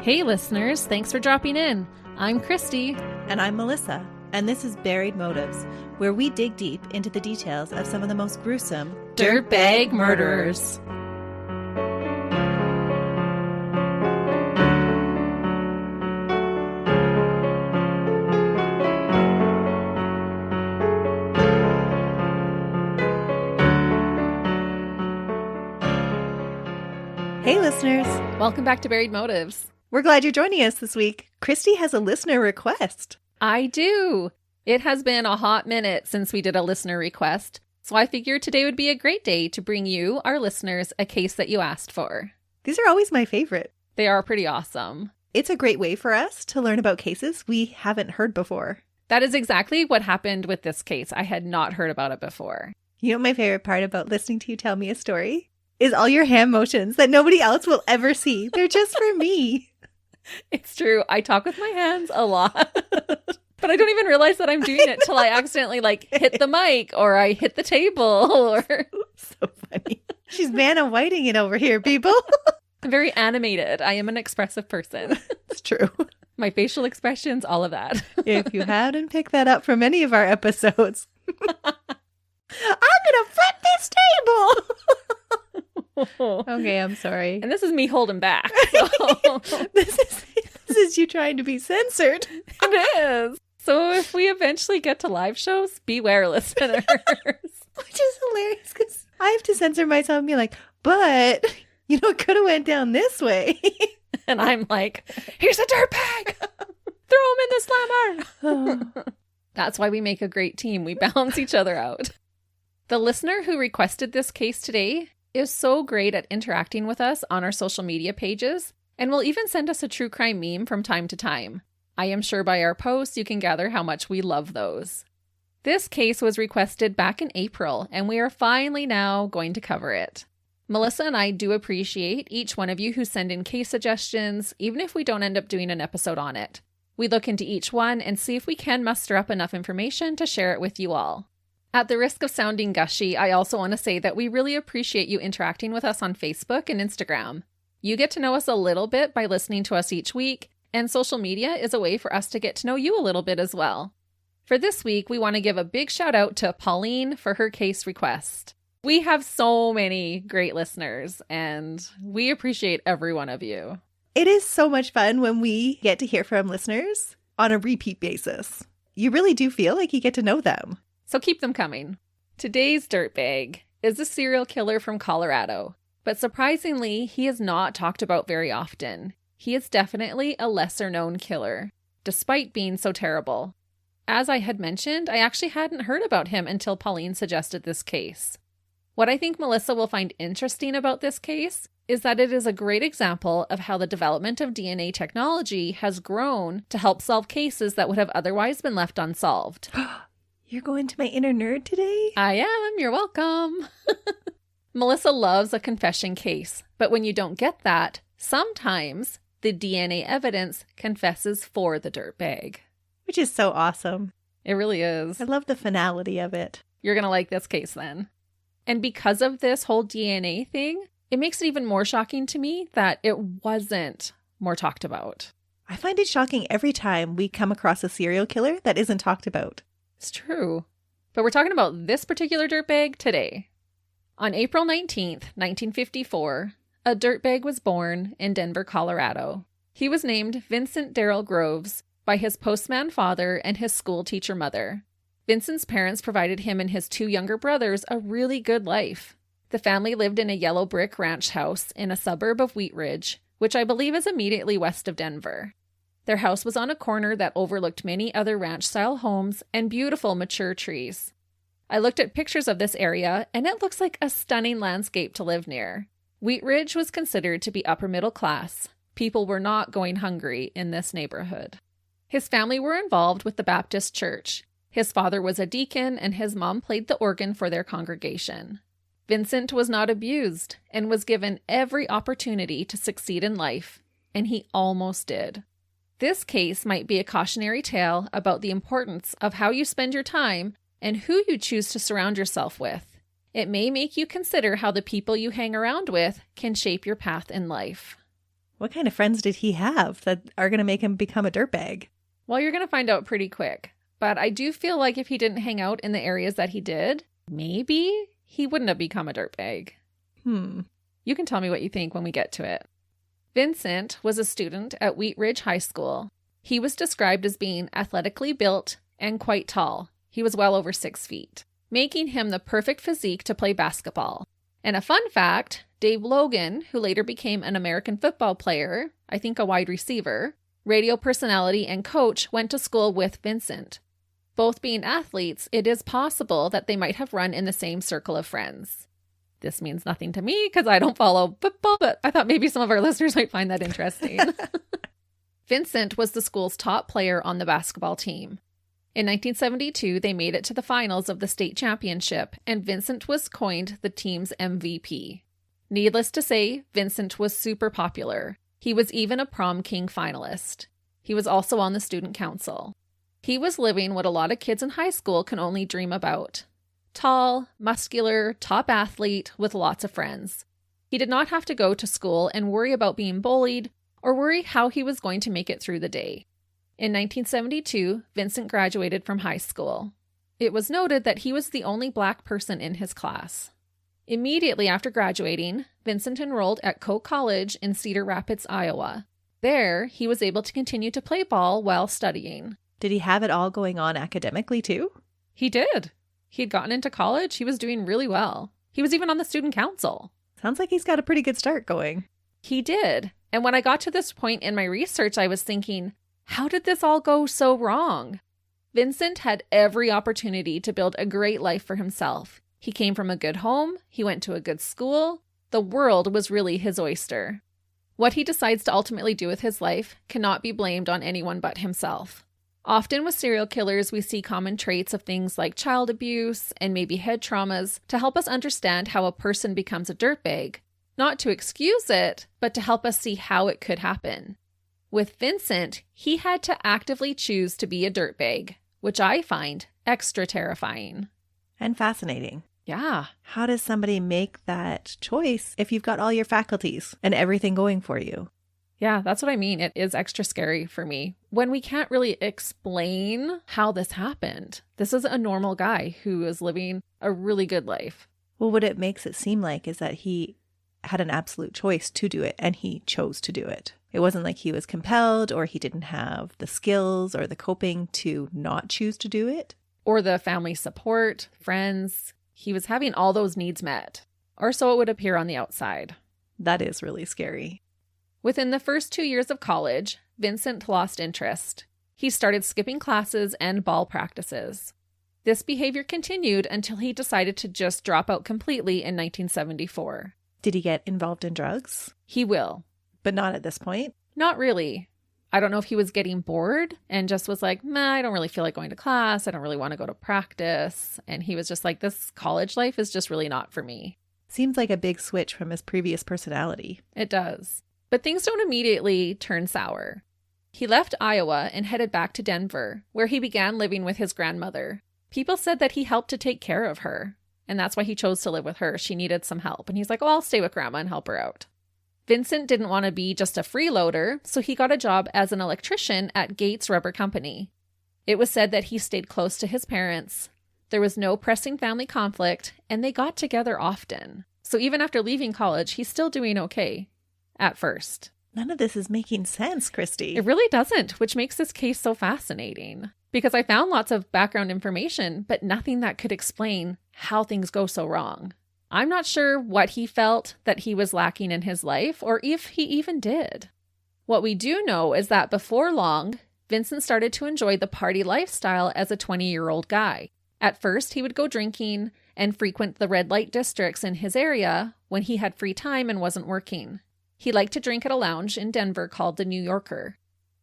Hey listeners, thanks for dropping in. I'm Christy. And I'm Melissa, and this is Buried Motives, where we dig deep into the details of some of the most gruesome dirtbag murderers. Hey listeners! Welcome back to Buried Motives. We're glad you're joining us this week. Christy has a listener request. I do. It has been a hot minute since we did a listener request, so I figured today would be a great day to bring you, our listeners, a case that you asked for. These are always my favorite. They are pretty awesome. It's a great way for us to learn about cases we haven't heard before. That is exactly what happened with this case. I had not heard about it before. You know what my favorite part about listening to you tell me a story? Is all your hand motions that nobody else will ever see. They're just for me. It's true. I talk with my hands a lot. But I don't even realize that I'm doing it till I accidentally hit the mic or I hit the table or... So funny. She's Vanna Whiting it over here, people. I'm very animated. I am an expressive person. It's true. My facial expressions, all of that. If you hadn't picked that up from any of our episodes, I'm going to flip this table. Okay, I'm sorry. And this is me holding back. So. This is you trying to be censored. It is. So if we eventually get to live shows, beware, listeners. Which is hilarious because I have to censor myself and be like, but, it could have went down this way. And I'm like, here's a dirtbag. Throw him in the slammer. That's why we make a great team. We balance each other out. The listener who requested this case today is so great at interacting with us on our social media pages and will even send us a true crime meme from time to time. I am sure by our posts you can gather how much we love those. This case was requested back in April, and we are finally now going to cover it. Melissa and I do appreciate each one of you who send in case suggestions, even if we don't end up doing an episode on it. We look into each one and see if we can muster up enough information to share it with you all. At the risk of sounding gushy, I also want to say that we really appreciate you interacting with us on Facebook and Instagram. You get to know us a little bit by listening to us each week, and social media is a way for us to get to know you a little bit as well. For this week, we want to give a big shout out to Pauline for her case request. We have so many great listeners, and we appreciate every one of you. It is so much fun when we get to hear from listeners on a repeat basis. You really do feel like you get to know them. So keep them coming. Today's dirtbag is a serial killer from Colorado, but surprisingly, he is not talked about very often. He is definitely a lesser-known killer, despite being so terrible. As I had mentioned, I actually hadn't heard about him until Pauline suggested this case. What I think Melissa will find interesting about this case is that it is a great example of how the development of DNA technology has grown to help solve cases that would have otherwise been left unsolved. You're going to my inner nerd today? I am. You're welcome. Melissa loves a confession case, but when you don't get that, sometimes the DNA evidence confesses for the dirtbag. Which is so awesome. It really is. I love the finality of it. You're going to like this case then. And because of this whole DNA thing, it makes it even more shocking to me that it wasn't more talked about. I find it shocking every time we come across a serial killer that isn't talked about. It's true. But we're talking about this particular dirtbag today. On April 19th, 1954, a dirtbag was born in Denver, Colorado. He was named Vincent Groves by his postman father and his school teacher mother. Vincent's parents provided him and his two younger brothers a really good life. The family lived in a yellow brick ranch house in a suburb of Wheat Ridge, which I believe is immediately west of Denver. Their house was on a corner that overlooked many other ranch-style homes and beautiful mature trees. I looked at pictures of this area, and it looks like a stunning landscape to live near. Wheat Ridge was considered to be upper middle class. People were not going hungry in this neighborhood. His family were involved with the Baptist church. His father was a deacon, and his mom played the organ for their congregation. Vincent was not abused and was given every opportunity to succeed in life, and he almost did. This case might be a cautionary tale about the importance of how you spend your time and who you choose to surround yourself with. It may make you consider how the people you hang around with can shape your path in life. What kind of friends did he have that are going to make him become a dirtbag? Well, you're going to find out pretty quick. But I do feel like if he didn't hang out in the areas that he did, maybe he wouldn't have become a dirtbag. You can tell me what you think when we get to it. Vincent was a student at Wheat Ridge High School. He was described as being athletically built and quite tall. He was well over 6 feet, making him the perfect physique to play basketball. And a fun fact, Dave Logan, who later became an American football player, I think a wide receiver, radio personality, and coach, went to school with Vincent. Both being athletes, it is possible that they might have run in the same circle of friends. This means nothing to me because I don't follow football, but I thought maybe some of our listeners might find that interesting. Vincent was the school's top player on the basketball team. In 1972, they made it to the finals of the state championship, and Vincent was coined the team's MVP. Needless to say, Vincent was super popular. He was even a prom king finalist. He was also on the student council. He was living what a lot of kids in high school can only dream about. Tall, muscular, top athlete with lots of friends. He did not have to go to school and worry about being bullied or worry how he was going to make it through the day. In 1972, Vincent graduated from high school. It was noted that he was the only Black person in his class. Immediately after graduating, Vincent enrolled at Coe College in Cedar Rapids, Iowa. There, he was able to continue to play ball while studying. Did he have it all going on academically too? He did. He had gotten into college. He was doing really well. He was even on the student council. Sounds like he's got a pretty good start going. He did. And when I got to this point in my research, I was thinking, how did this all go so wrong? Vincent had every opportunity to build a great life for himself. He came from a good home. He went to a good school. The world was really his oyster. What he decides to ultimately do with his life cannot be blamed on anyone but himself. Often with serial killers, we see common traits of things like child abuse and maybe head traumas to help us understand how a person becomes a dirtbag. Not to excuse it, but to help us see how it could happen. With Vincent, he had to actively choose to be a dirtbag, which I find extra terrifying. And fascinating. Yeah. How does somebody make that choice if you've got all your faculties and everything going for you? Yeah, that's what I mean. It is extra scary for me when we can't really explain how this happened. This is a normal guy who is living a really good life. Well, what it makes it seem like is that he had an absolute choice to do it, and he chose to do it. It wasn't like he was compelled or he didn't have the skills or the coping to not choose to do it. Or the family support, friends. He was having all those needs met, or so it would appear on the outside. That is really scary. Within the first 2 years of college, Vincent lost interest. He started skipping classes and ball practices. This behavior continued until he decided to just drop out completely in 1974. Did he get involved in drugs? He will. But not at this point? Not really. I don't know if he was getting bored and just was like, I don't really feel like going to class. I don't really want to go to practice. And he was just like, this college life is just really not for me. Seems like a big switch from his previous personality. It does. But things don't immediately turn sour. He left Iowa and headed back to Denver, where he began living with his grandmother. People said that he helped to take care of her, and that's why he chose to live with her. She needed some help, and he's like, I'll stay with Grandma and help her out. Vincent didn't want to be just a freeloader, so he got a job as an electrician at Gates Rubber Company. It was said that he stayed close to his parents. There was no pressing family conflict, and they got together often. So even after leaving college, he's still doing okay. At first. None of this is making sense, Christy. It really doesn't, which makes this case so fascinating. Because I found lots of background information, but nothing that could explain how things go so wrong. I'm not sure what he felt that he was lacking in his life, or if he even did. What we do know is that before long, Vincent started to enjoy the party lifestyle as a 20-year-old guy. At first, he would go drinking and frequent the red light districts in his area when he had free time and wasn't working. He liked to drink at a lounge in Denver called the New Yorker.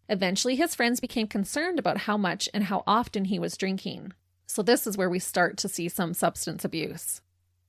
Eventually, his friends became concerned about how much and how often he was drinking. So this is where we start to see some substance abuse.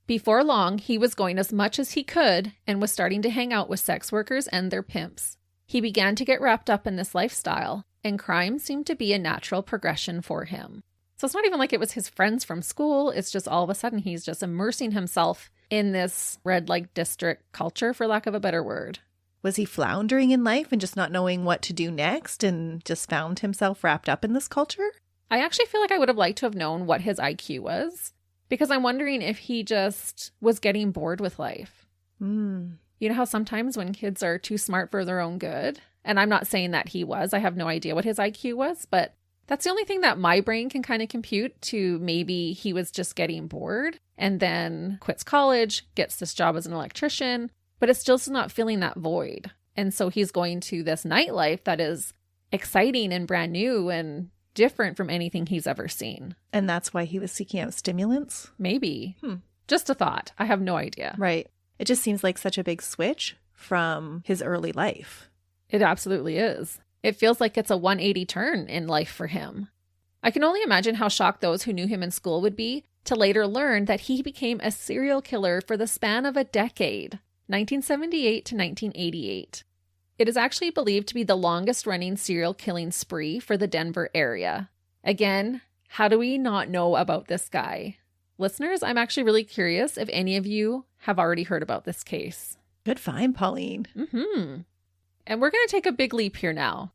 Before long, he was going as much as he could and was starting to hang out with sex workers and their pimps. He began to get wrapped up in this lifestyle, and crime seemed to be a natural progression for him. So it's not even like it was his friends from school. It's just all of a sudden he's just immersing himself in this red light district culture, for lack of a better word. Was he floundering in life and just not knowing what to do next and just found himself wrapped up in this culture? I actually feel like I would have liked to have known what his IQ was, because I'm wondering if he just was getting bored with life. Hmm. You know how sometimes when kids are too smart for their own good, and I'm not saying that he was, I have no idea what his IQ was, but that's the only thing that my brain can kind of compute to maybe he was just getting bored and then quits college, gets this job as an electrician, but is still not filling that void. And so he's going to this nightlife that is exciting and brand new and different from anything he's ever seen. And that's why he was seeking out stimulants? Maybe. Just a thought. I have no idea. Right. It just seems like such a big switch from his early life. It absolutely is. It feels like it's a 180 turn in life for him. I can only imagine how shocked those who knew him in school would be to later learn that he became a serial killer for the span of a decade, 1978 to 1988. It is actually believed to be the longest running serial killing spree for the Denver area. Again, how do we not know about this guy? Listeners, I'm actually really curious if any of you have already heard about this case. Good find, Pauline. And we're going to take a big leap here now.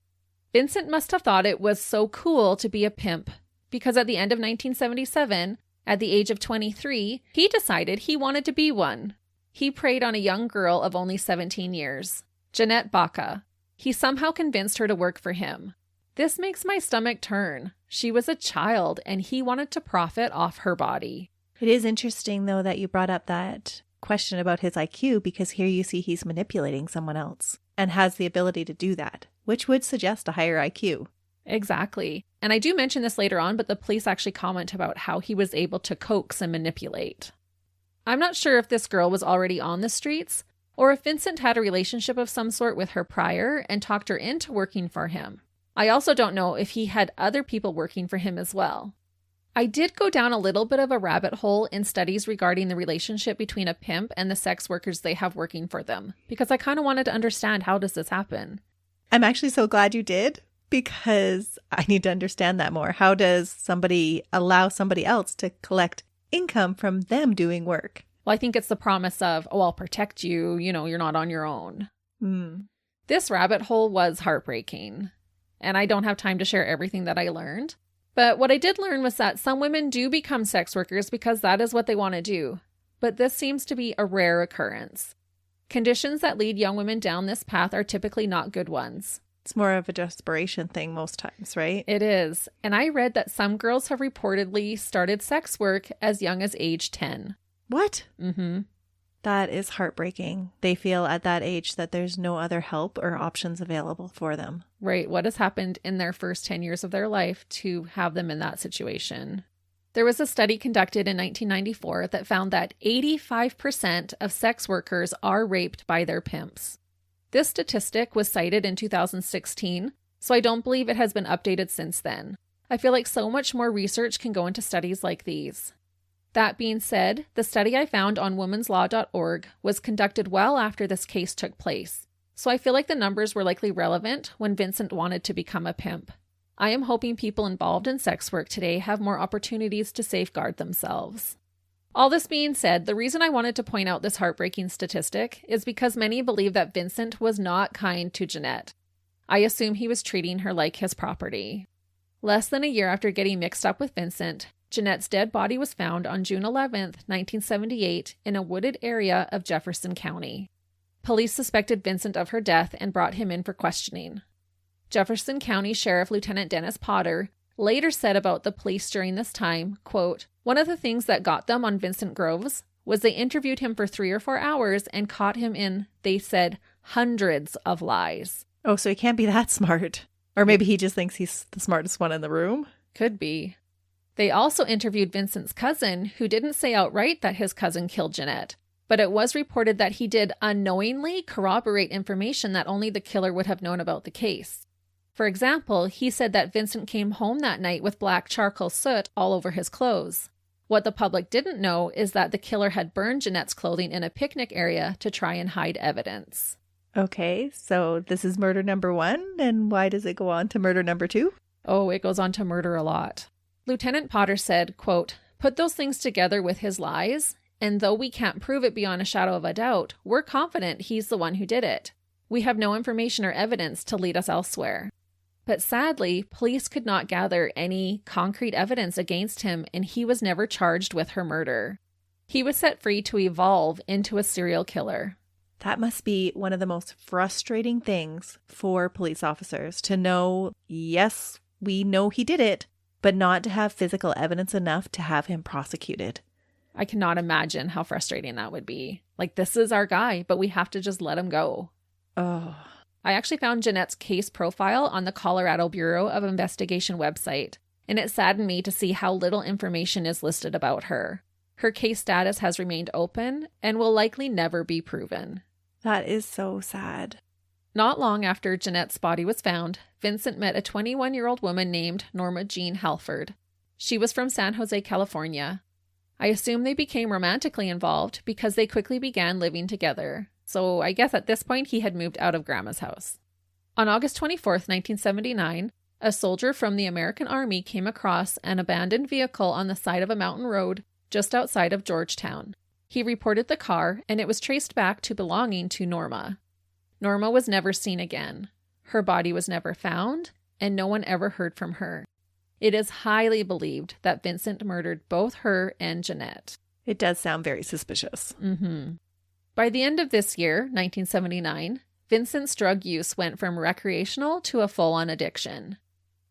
Vincent must have thought it was so cool to be a pimp, because at the end of 1977, at the age of 23, he decided he wanted to be one. He preyed on a young girl of only 17 years, Jeanette Baca. He somehow convinced her to work for him. This makes my stomach turn. She was a child, and he wanted to profit off her body. It is interesting, though, that you brought up that question about his IQ, because here you see he's manipulating someone else and has the ability to do that, which would suggest a higher IQ. Exactly. And I do mention this later on, but the police actually comment about how he was able to coax and manipulate. I'm not sure if this girl was already on the streets or if Vincent had a relationship of some sort with her prior and talked her into working for him. I also don't know if he had other people working for him as well. I did go down a little bit of a rabbit hole in studies regarding the relationship between a pimp and the sex workers they have working for them, because I kind of wanted to understand, how does this happen? I'm actually so glad you did, because I need to understand that more. How does somebody allow somebody else to collect income from them doing work? Well, I think it's the promise of, oh, I'll protect you, you're not on your own. This rabbit hole was heartbreaking, and I don't have time to share everything that I learned. But what I did learn was that some women do become sex workers because that is what they want to do. But this seems to be a rare occurrence. Conditions that lead young women down this path are typically not good ones. It's more of a desperation thing most times, right? It is. And I read that some girls have reportedly started sex work as young as age 10. What? That is heartbreaking. They feel at that age that there's no other help or options available for them. Right. What has happened in their first 10 years of their life to have them in that situation? There was a study conducted in 1994 that found that 85% of sex workers are raped by their pimps. This statistic was cited in 2016, so I don't believe it has been updated since then. I feel like so much more research can go into studies like these. That being said, the study I found on womenslaw.org was conducted well after this case took place, so I feel like the numbers were likely relevant when Vincent wanted to become a pimp. I am hoping people involved in sex work today have more opportunities to safeguard themselves. All this being said, the reason I wanted to point out this heartbreaking statistic is because many believe that Vincent was not kind to Jeanette. I assume he was treating her like his property. Less than a year after getting mixed up with Vincent, Jeanette's dead body was found on June 11th, 1978, in a wooded area of Jefferson County. Police suspected Vincent of her death and brought him in for questioning. Jefferson County Sheriff Lieutenant Dennis Potter later said about the police during this time, quote, "One of the things that got them on Vincent Groves was they interviewed him for 3 or 4 hours and caught him in, they said, hundreds of lies." Oh, so he can't be that smart. Or maybe he just thinks he's the smartest one in the room. Could be. They also interviewed Vincent's cousin, who didn't say outright that his cousin killed Jeanette, but it was reported that he did unknowingly corroborate information that only the killer would have known about the case. For example, he said that Vincent came home that night with black charcoal soot all over his clothes. What the public didn't know is that the killer had burned Jeanette's clothing in a picnic area to try and hide evidence. Okay, so this is murder number 1, and why does it go on to murder number 2? Oh, it goes on to murder a lot. Lieutenant Potter said, quote, "Put those things together with his lies, and though we can't prove it beyond a shadow of a doubt, we're confident he's the one who did it. We have no information or evidence to lead us elsewhere. But sadly, police could not gather any concrete evidence against him, and he was never charged with her murder. He was set free to evolve into a serial killer. That must be one of the most frustrating things for police officers, to know, yes, we know he did it, but not to have physical evidence enough to have him prosecuted. I cannot imagine how frustrating that would be. Like, this is our guy, but we have to just let him go. Oh. I actually found Jeanette's case profile on the Colorado Bureau of Investigation website, and it saddened me to see how little information is listed about her. Her case status has remained open and will likely never be proven. That is so sad. Not long after Jeanette's body was found, Vincent met a 21-year-old woman named Norma Jean Halford. She was from San Jose, California. I assume they became romantically involved because they quickly began living together. So I guess at this point he had moved out of Grandma's house. On August 24th, 1979, a soldier from the American Army came across an abandoned vehicle on the side of a mountain road just outside of Georgetown. He reported the car, and it was traced back to belonging to Norma. Norma was never seen again. Her body was never found, and no one ever heard from her. It is highly believed that Vincent murdered both her and Jeanette. It does sound very suspicious. Mm-hmm. By the end of this year, 1979, Vincent's drug use went from recreational to a full-on addiction.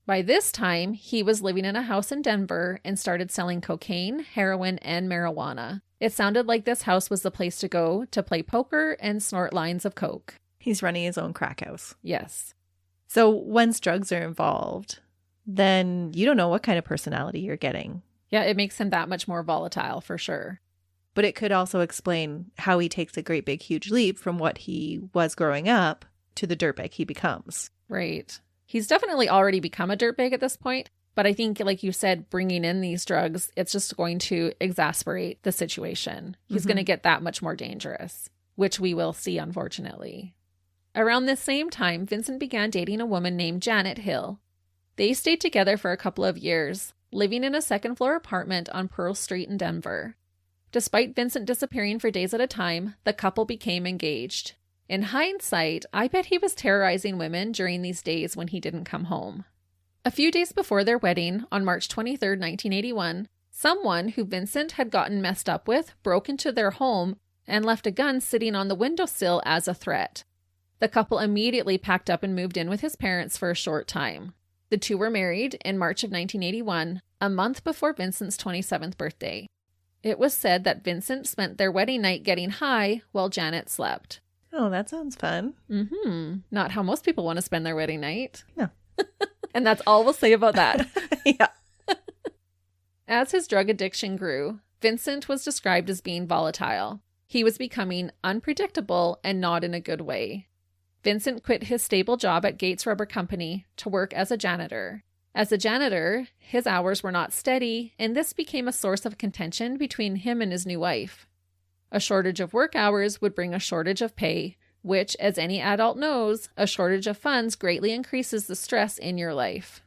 By this time, he was living in a house in Denver and started selling cocaine, heroin, and marijuana. It sounded like this house was the place to go to play poker and snort lines of coke. He's running his own crack house. Yes. So once drugs are involved, then you don't know what kind of personality you're getting. Yeah, it makes him that much more volatile for sure. But it could also explain how he takes a great big huge leap from what he was growing up to the dirtbag he becomes. Right. He's definitely already become a dirtbag at this point. But I think, like you said, bringing in these drugs, it's just going to exacerbate the situation. He's going to get that much more dangerous, which we will see, unfortunately. Around this same time, Vincent began dating a woman named Janet Hill. They stayed together for a couple of years, living in a second-floor apartment on Pearl Street in Denver. Despite Vincent disappearing for days at a time, the couple became engaged. In hindsight, I bet he was terrorizing women during these days when he didn't come home. A few days before their wedding, on March 23, 1981, someone who Vincent had gotten messed up with broke into their home and left a gun sitting on the windowsill as a threat. The couple immediately packed up and moved in with his parents for a short time. The two were married in March of 1981, a month before Vincent's 27th birthday. It was said that Vincent spent their wedding night getting high while Janet slept. Oh, that sounds fun. Not how most people want to spend their wedding night. No. And that's all we'll say about that. Yeah. As his drug addiction grew, Vincent was described as being volatile. He was becoming unpredictable and not in a good way. Vincent quit his stable job at Gates Rubber Company to work as a janitor. As a janitor, his hours were not steady, and this became a source of contention between him and his new wife. A shortage of work hours would bring a shortage of pay, which, as any adult knows, a shortage of funds greatly increases the stress in your life.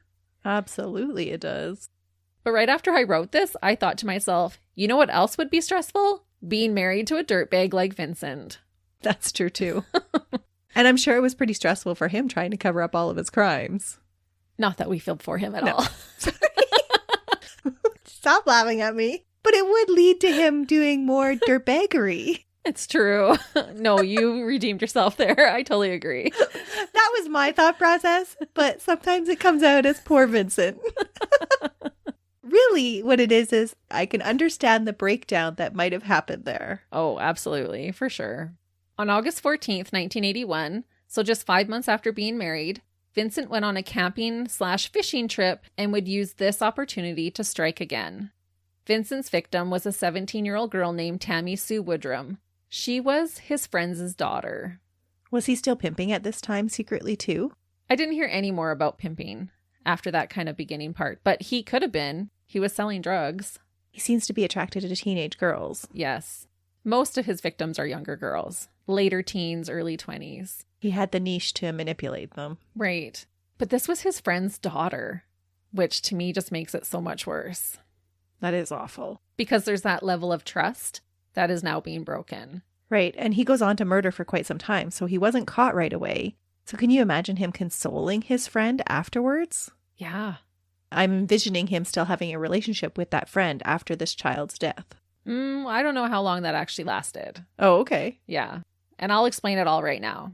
Absolutely it does. But right after I wrote this, I thought to myself, you know what else would be stressful? Being married to a dirtbag like Vincent. That's true too. And I'm sure it was pretty stressful for him trying to cover up all of his crimes. Not that we feel for him at all. Stop laughing at me. But it would lead to him doing more dirtbaggery. It's true. No, you redeemed yourself there. I totally agree. That was my thought process, but sometimes it comes out as poor Vincent. Really, what it is I can understand the breakdown that might have happened there. Oh, absolutely. For sure. On August 14th, 1981, so just 5 months after being married, Vincent went on a camping/fishing trip and would use this opportunity to strike again. Vincent's victim was a 17-year-old girl named Tammy Sue Woodrum. She was his friend's daughter. Was he still pimping at this time secretly too? I didn't hear any more about pimping after that kind of beginning part, but he could have been. He was selling drugs. He seems to be attracted to teenage girls. Yes. Most of his victims are younger girls, later teens, early 20s. He had the niche to manipulate them. Right. But this was his friend's daughter, which to me just makes it so much worse. That is awful. Because there's that level of trust that is now being broken. Right. And he goes on to murder for quite some time, so he wasn't caught right away. So can you imagine him consoling his friend afterwards? Yeah. I'm envisioning him still having a relationship with that friend after this child's death. I don't know how long that actually lasted. Oh, okay. Yeah. And I'll explain it all right now.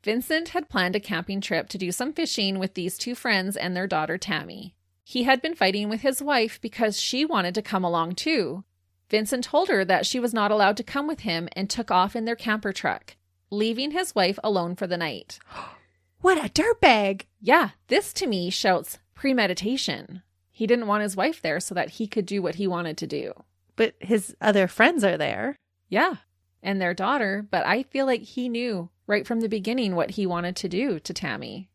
Vincent had planned a camping trip to do some fishing with these two friends and their daughter Tammy. He had been fighting with his wife because she wanted to come along too. Vincent told her that she was not allowed to come with him and took off in their camper truck, leaving his wife alone for the night. What a dirtbag! Yeah, this to me shouts premeditation. He didn't want his wife there so that he could do what he wanted to do. But his other friends are there. Yeah, and their daughter, but I feel like he knew right from the beginning what he wanted to do to Tammy.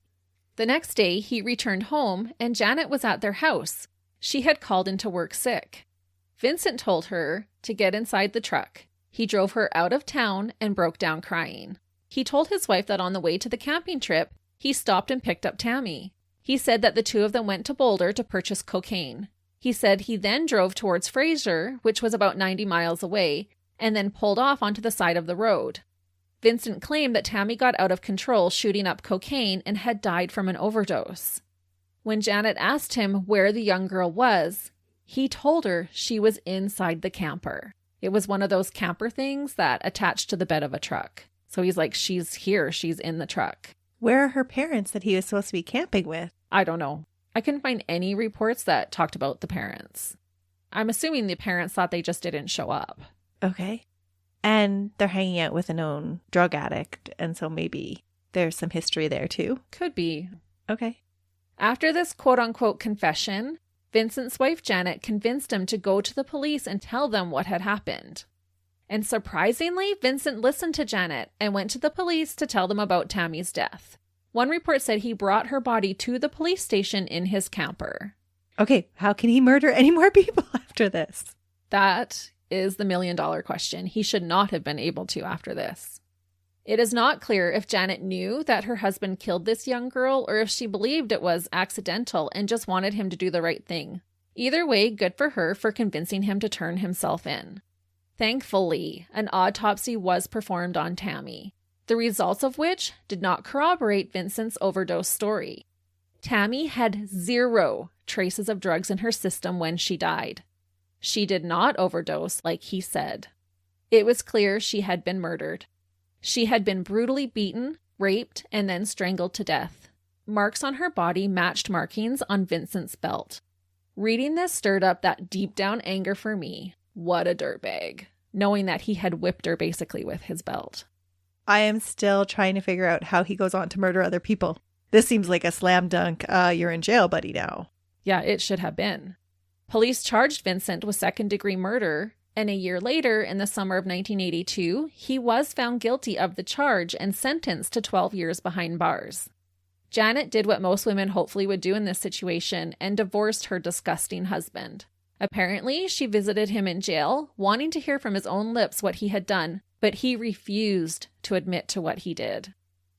The next day, he returned home and Janet was at their house. She had called into work sick. Vincent told her to get inside the truck. He drove her out of town and broke down crying. He told his wife that on the way to the camping trip, he stopped and picked up Tammy. He said that the two of them went to Boulder to purchase cocaine. He said he then drove towards Fraser, which was about 90 miles away, and then pulled off onto the side of the road. Vincent claimed that Tammy got out of control shooting up cocaine and had died from an overdose. When Janet asked him where the young girl was, he told her she was inside the camper. It was one of those camper things that attached to the bed of a truck. So he's like, she's here. She's in the truck. Where are her parents that he was supposed to be camping with? I don't know. I couldn't find any reports that talked about the parents. I'm assuming the parents thought they just didn't show up. Okay. And they're hanging out with a known drug addict. And so maybe there's some history there too. Could be. Okay. After this quote-unquote confession, Vincent's wife Janet convinced him to go to the police and tell them what had happened. And surprisingly, Vincent listened to Janet and went to the police to tell them about Tammy's death. One report said he brought her body to the police station in his camper. Okay, how can he murder any more people after this? That is the million-dollar question. He should not have been able to after this. It is not clear if Janet knew that her husband killed this young girl or if she believed it was accidental and just wanted him to do the right thing. Either way, good for her for convincing him to turn himself in. Thankfully, an autopsy was performed on Tammy, the results of which did not corroborate Vincent's overdose story. Tammy had 0 traces of drugs in her system when she died. She did not overdose like he said. It was clear she had been murdered. She had been brutally beaten, raped, and then strangled to death. Marks on her body matched markings on Vincent's belt. Reading this stirred up that deep down anger for me. What a dirtbag. Knowing that he had whipped her basically with his belt. I am still trying to figure out how he goes on to murder other people. This seems like a slam dunk, you're in jail, buddy, now. Yeah, it should have been. Police charged Vincent with second-degree murder, and a year later, in the summer of 1982, he was found guilty of the charge and sentenced to 12 years behind bars. Janet did what most women hopefully would do in this situation and divorced her disgusting husband. Apparently, she visited him in jail, wanting to hear from his own lips what he had done, but he refused to admit to what he did.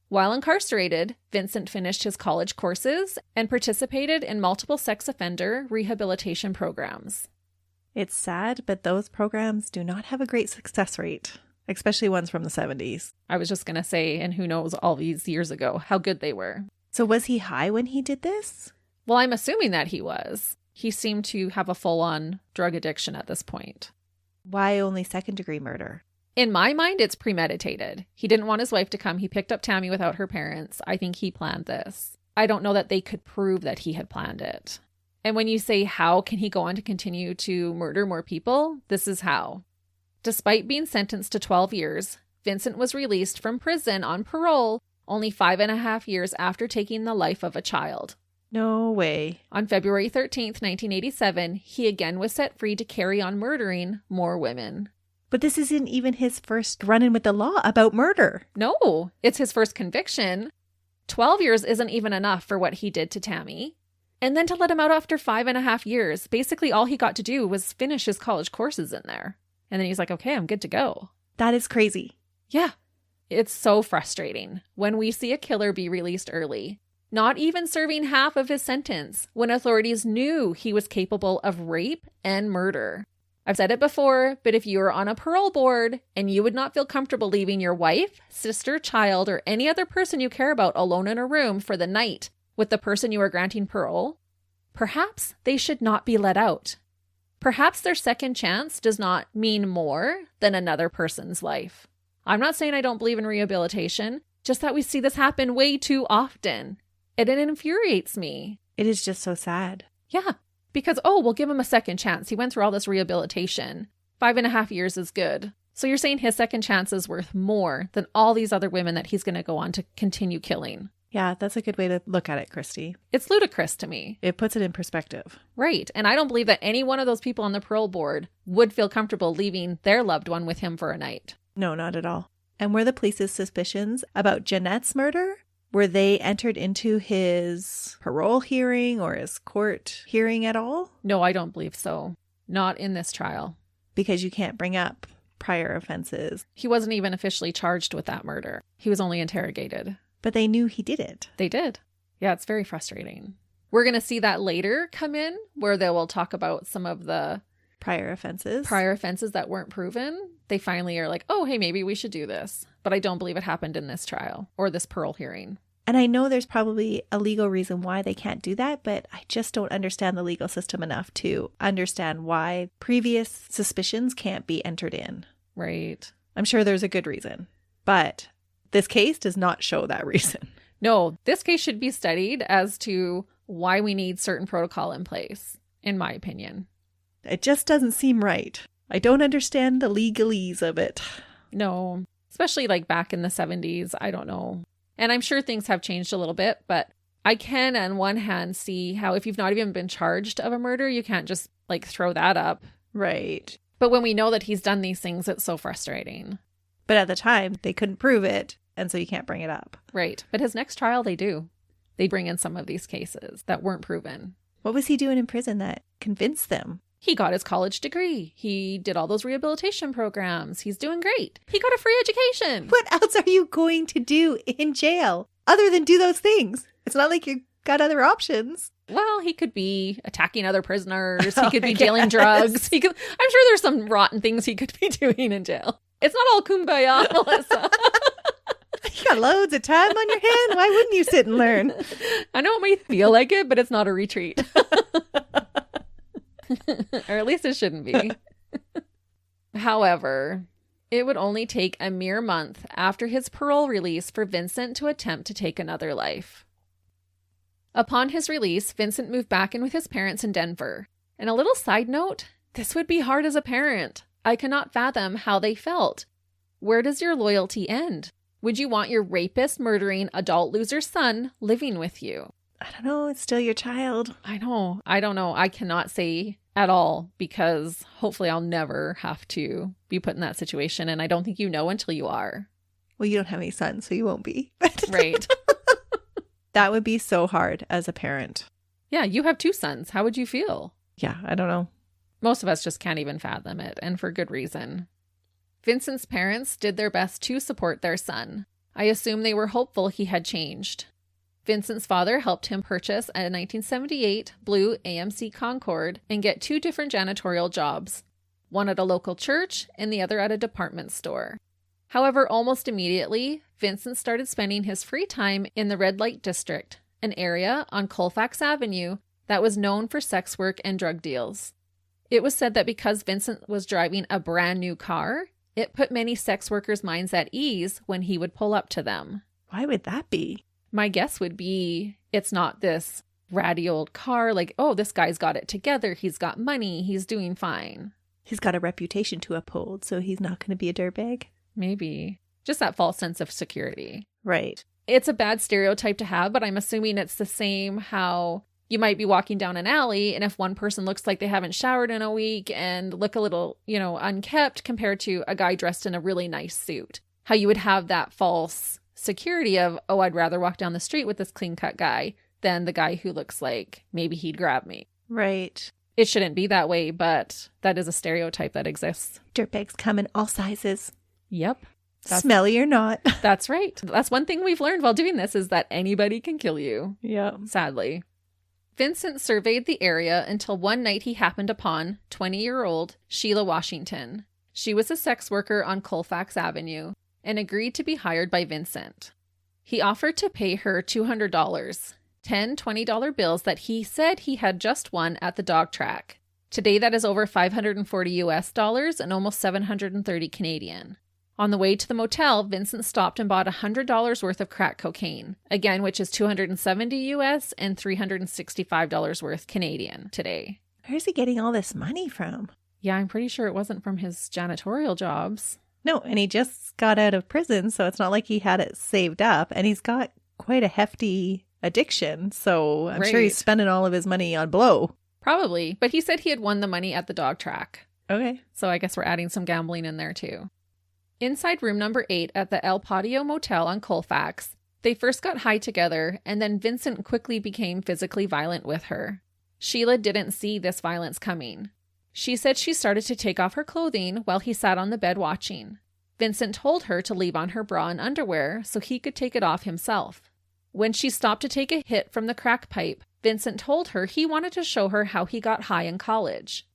While incarcerated, Vincent finished his college courses and participated in multiple sex offender rehabilitation programs. It's sad, but those programs do not have a great success rate, especially ones from the 70s. I was just going to say, and who knows all these years ago, how good they were. So was he high when he did this? Well, I'm assuming that he was. He seemed to have a full-on drug addiction at this point. Why only second-degree murder? In my mind, it's premeditated. He didn't want his wife to come. He picked up Tammy without her parents. I think he planned this. I don't know that they could prove that he had planned it. And when you say how can he go on to continue to murder more people, this is how. Despite being sentenced to 12 years, Vincent was released from prison on parole only 5.5 years after taking the life of a child. No way. On February 13th, 1987, he again was set free to carry on murdering more women. But this isn't even his first run-in with the law about murder. No, it's his first conviction. 12 years isn't even enough for what he did to Tammy. And then to let him out after 5.5 years, basically all he got to do was finish his college courses in there. And then he's like, okay, I'm good to go. That is crazy. Yeah. It's so frustrating when we see a killer be released early, not even serving half of his sentence, when authorities knew he was capable of rape and murder. I've said it before, but if you were on a parole board and you would not feel comfortable leaving your wife, sister, child, or any other person you care about alone in a room for the night with the person you are granting parole, perhaps they should not be let out. Perhaps their second chance does not mean more than another person's life. I'm not saying I don't believe in rehabilitation, just that we see this happen way too often. And it infuriates me. It is just so sad. Yeah. Because, we'll give him a second chance. He went through all this rehabilitation. 5.5 years is good. So you're saying his second chance is worth more than all these other women that he's going to go on to continue killing. Yeah, that's a good way to look at it, Christy. It's ludicrous to me. It puts it in perspective. Right. And I don't believe that any one of those people on the parole board would feel comfortable leaving their loved one with him for a night. No, not at all. And were the police's suspicions about Jeanette's murder? Were they entered into his parole hearing or his court hearing at all? No, I don't believe so. Not in this trial. Because you can't bring up prior offenses. He wasn't even officially charged with that murder. He was only interrogated. But they knew he did it. They did. Yeah, it's very frustrating. We're going to see that later come in, where they will talk about some of the prior offenses that weren't proven. They finally are like, oh, hey, maybe we should do this. But I don't believe it happened in this trial or this parole hearing. And I know there's probably a legal reason why they can't do that, but I just don't understand the legal system enough to understand why previous suspicions can't be entered in. Right. I'm sure there's a good reason, but this case does not show that reason. No, this case should be studied as to why we need certain protocol in place, in my opinion. It just doesn't seem right. I don't understand the legalese of it. No, especially like back in the 70s. I don't know. And I'm sure things have changed a little bit, but I can on one hand see how if you've not even been charged of a murder, you can't just like throw that up. Right. But when we know that he's done these things, it's so frustrating. But at the time, they couldn't prove it, and so you can't bring it up. Right. But his next trial, they do. They bring in some of these cases that weren't proven. What was he doing in prison that convinced them? He got his college degree. He did all those rehabilitation programs. He's doing great. He got a free education. What else are you going to do in jail other than do those things? It's not like you got other options. Well, he could be attacking other prisoners. He could be dealing drugs. I'm sure there's some rotten things he could be doing in jail. It's not all kumbaya, Melissa. You got loads of time on your hand. Why wouldn't you sit and learn? I know it might feel like it, but it's not a retreat. Or at least it shouldn't be. However, it would only take a mere month after his parole release for Vincent to attempt to take another life. Upon his release, Vincent moved back in with his parents in Denver. And a little side note, this would be hard as a parent. I cannot fathom how they felt. Where does your loyalty end? Would you want your rapist, murdering, adult loser son living with you? I don't know. It's still your child. I know. I don't know. I cannot say at all because hopefully I'll never have to be put in that situation. And I don't think you know until you are. Well, you don't have any sons, so you won't be. Right. That would be so hard as a parent. Yeah, you have 2 sons. How would you feel? Yeah, I don't know. Most of us just can't even fathom it, and for good reason. Vincent's parents did their best to support their son. I assume they were hopeful he had changed. Vincent's father helped him purchase a 1978 blue AMC Concorde and get 2 different janitorial jobs, one at a local church and the other at a department store. However, almost immediately, Vincent started spending his free time in the red light district, an area on Colfax Avenue that was known for sex work and drug deals. It was said that because Vincent was driving a brand new car, it put many sex workers' minds at ease when he would pull up to them. Why would that be? My guess would be it's not this ratty old car like, oh, this guy's got it together. He's got money. He's doing fine. He's got a reputation to uphold, so he's not going to be a dirtbag. Maybe. Just that false sense of security. Right. It's a bad stereotype to have, but I'm assuming it's the same how you might be walking down an alley, and if one person looks like they haven't showered in a week and look a little, unkept compared to a guy dressed in a really nice suit, how you would have that false security of, oh, I'd rather walk down the street with this clean-cut guy than the guy who looks like maybe he'd grab me. Right. It shouldn't be that way, but that is a stereotype that exists. Dirtbags come in all sizes. Yep. Smelly or not. That's right. That's one thing we've learned while doing this is that anybody can kill you. Yeah. Sadly. Vincent surveyed the area until one night he happened upon 20-year-old Sheila Washington. She was a sex worker on Colfax Avenue and agreed to be hired by Vincent. He offered to pay her $200, 10 $20 bills that he said he had just won at the dog track. Today that is over $540 US and almost 730 Canadian. On the way to the motel, Vincent stopped and bought $100 worth of crack cocaine, again, which is $270 US and $365 worth Canadian today. Where's he getting all this money from? Yeah, I'm pretty sure it wasn't from his janitorial jobs. No, and he just got out of prison, so it's not like he had it saved up, and he's got quite a hefty addiction, so I'm sure he's spending all of his money on blow. Probably, but he said he had won the money at the dog track. Okay. So I guess we're adding some gambling in there too. Inside room number 8 at the El Patio Motel on Colfax, they first got high together, and then Vincent quickly became physically violent with her. Sheila didn't see this violence coming. She said she started to take off her clothing while he sat on the bed watching. Vincent told her to leave on her bra and underwear so he could take it off himself. When she stopped to take a hit from the crack pipe, Vincent told her he wanted to show her how he got high in college.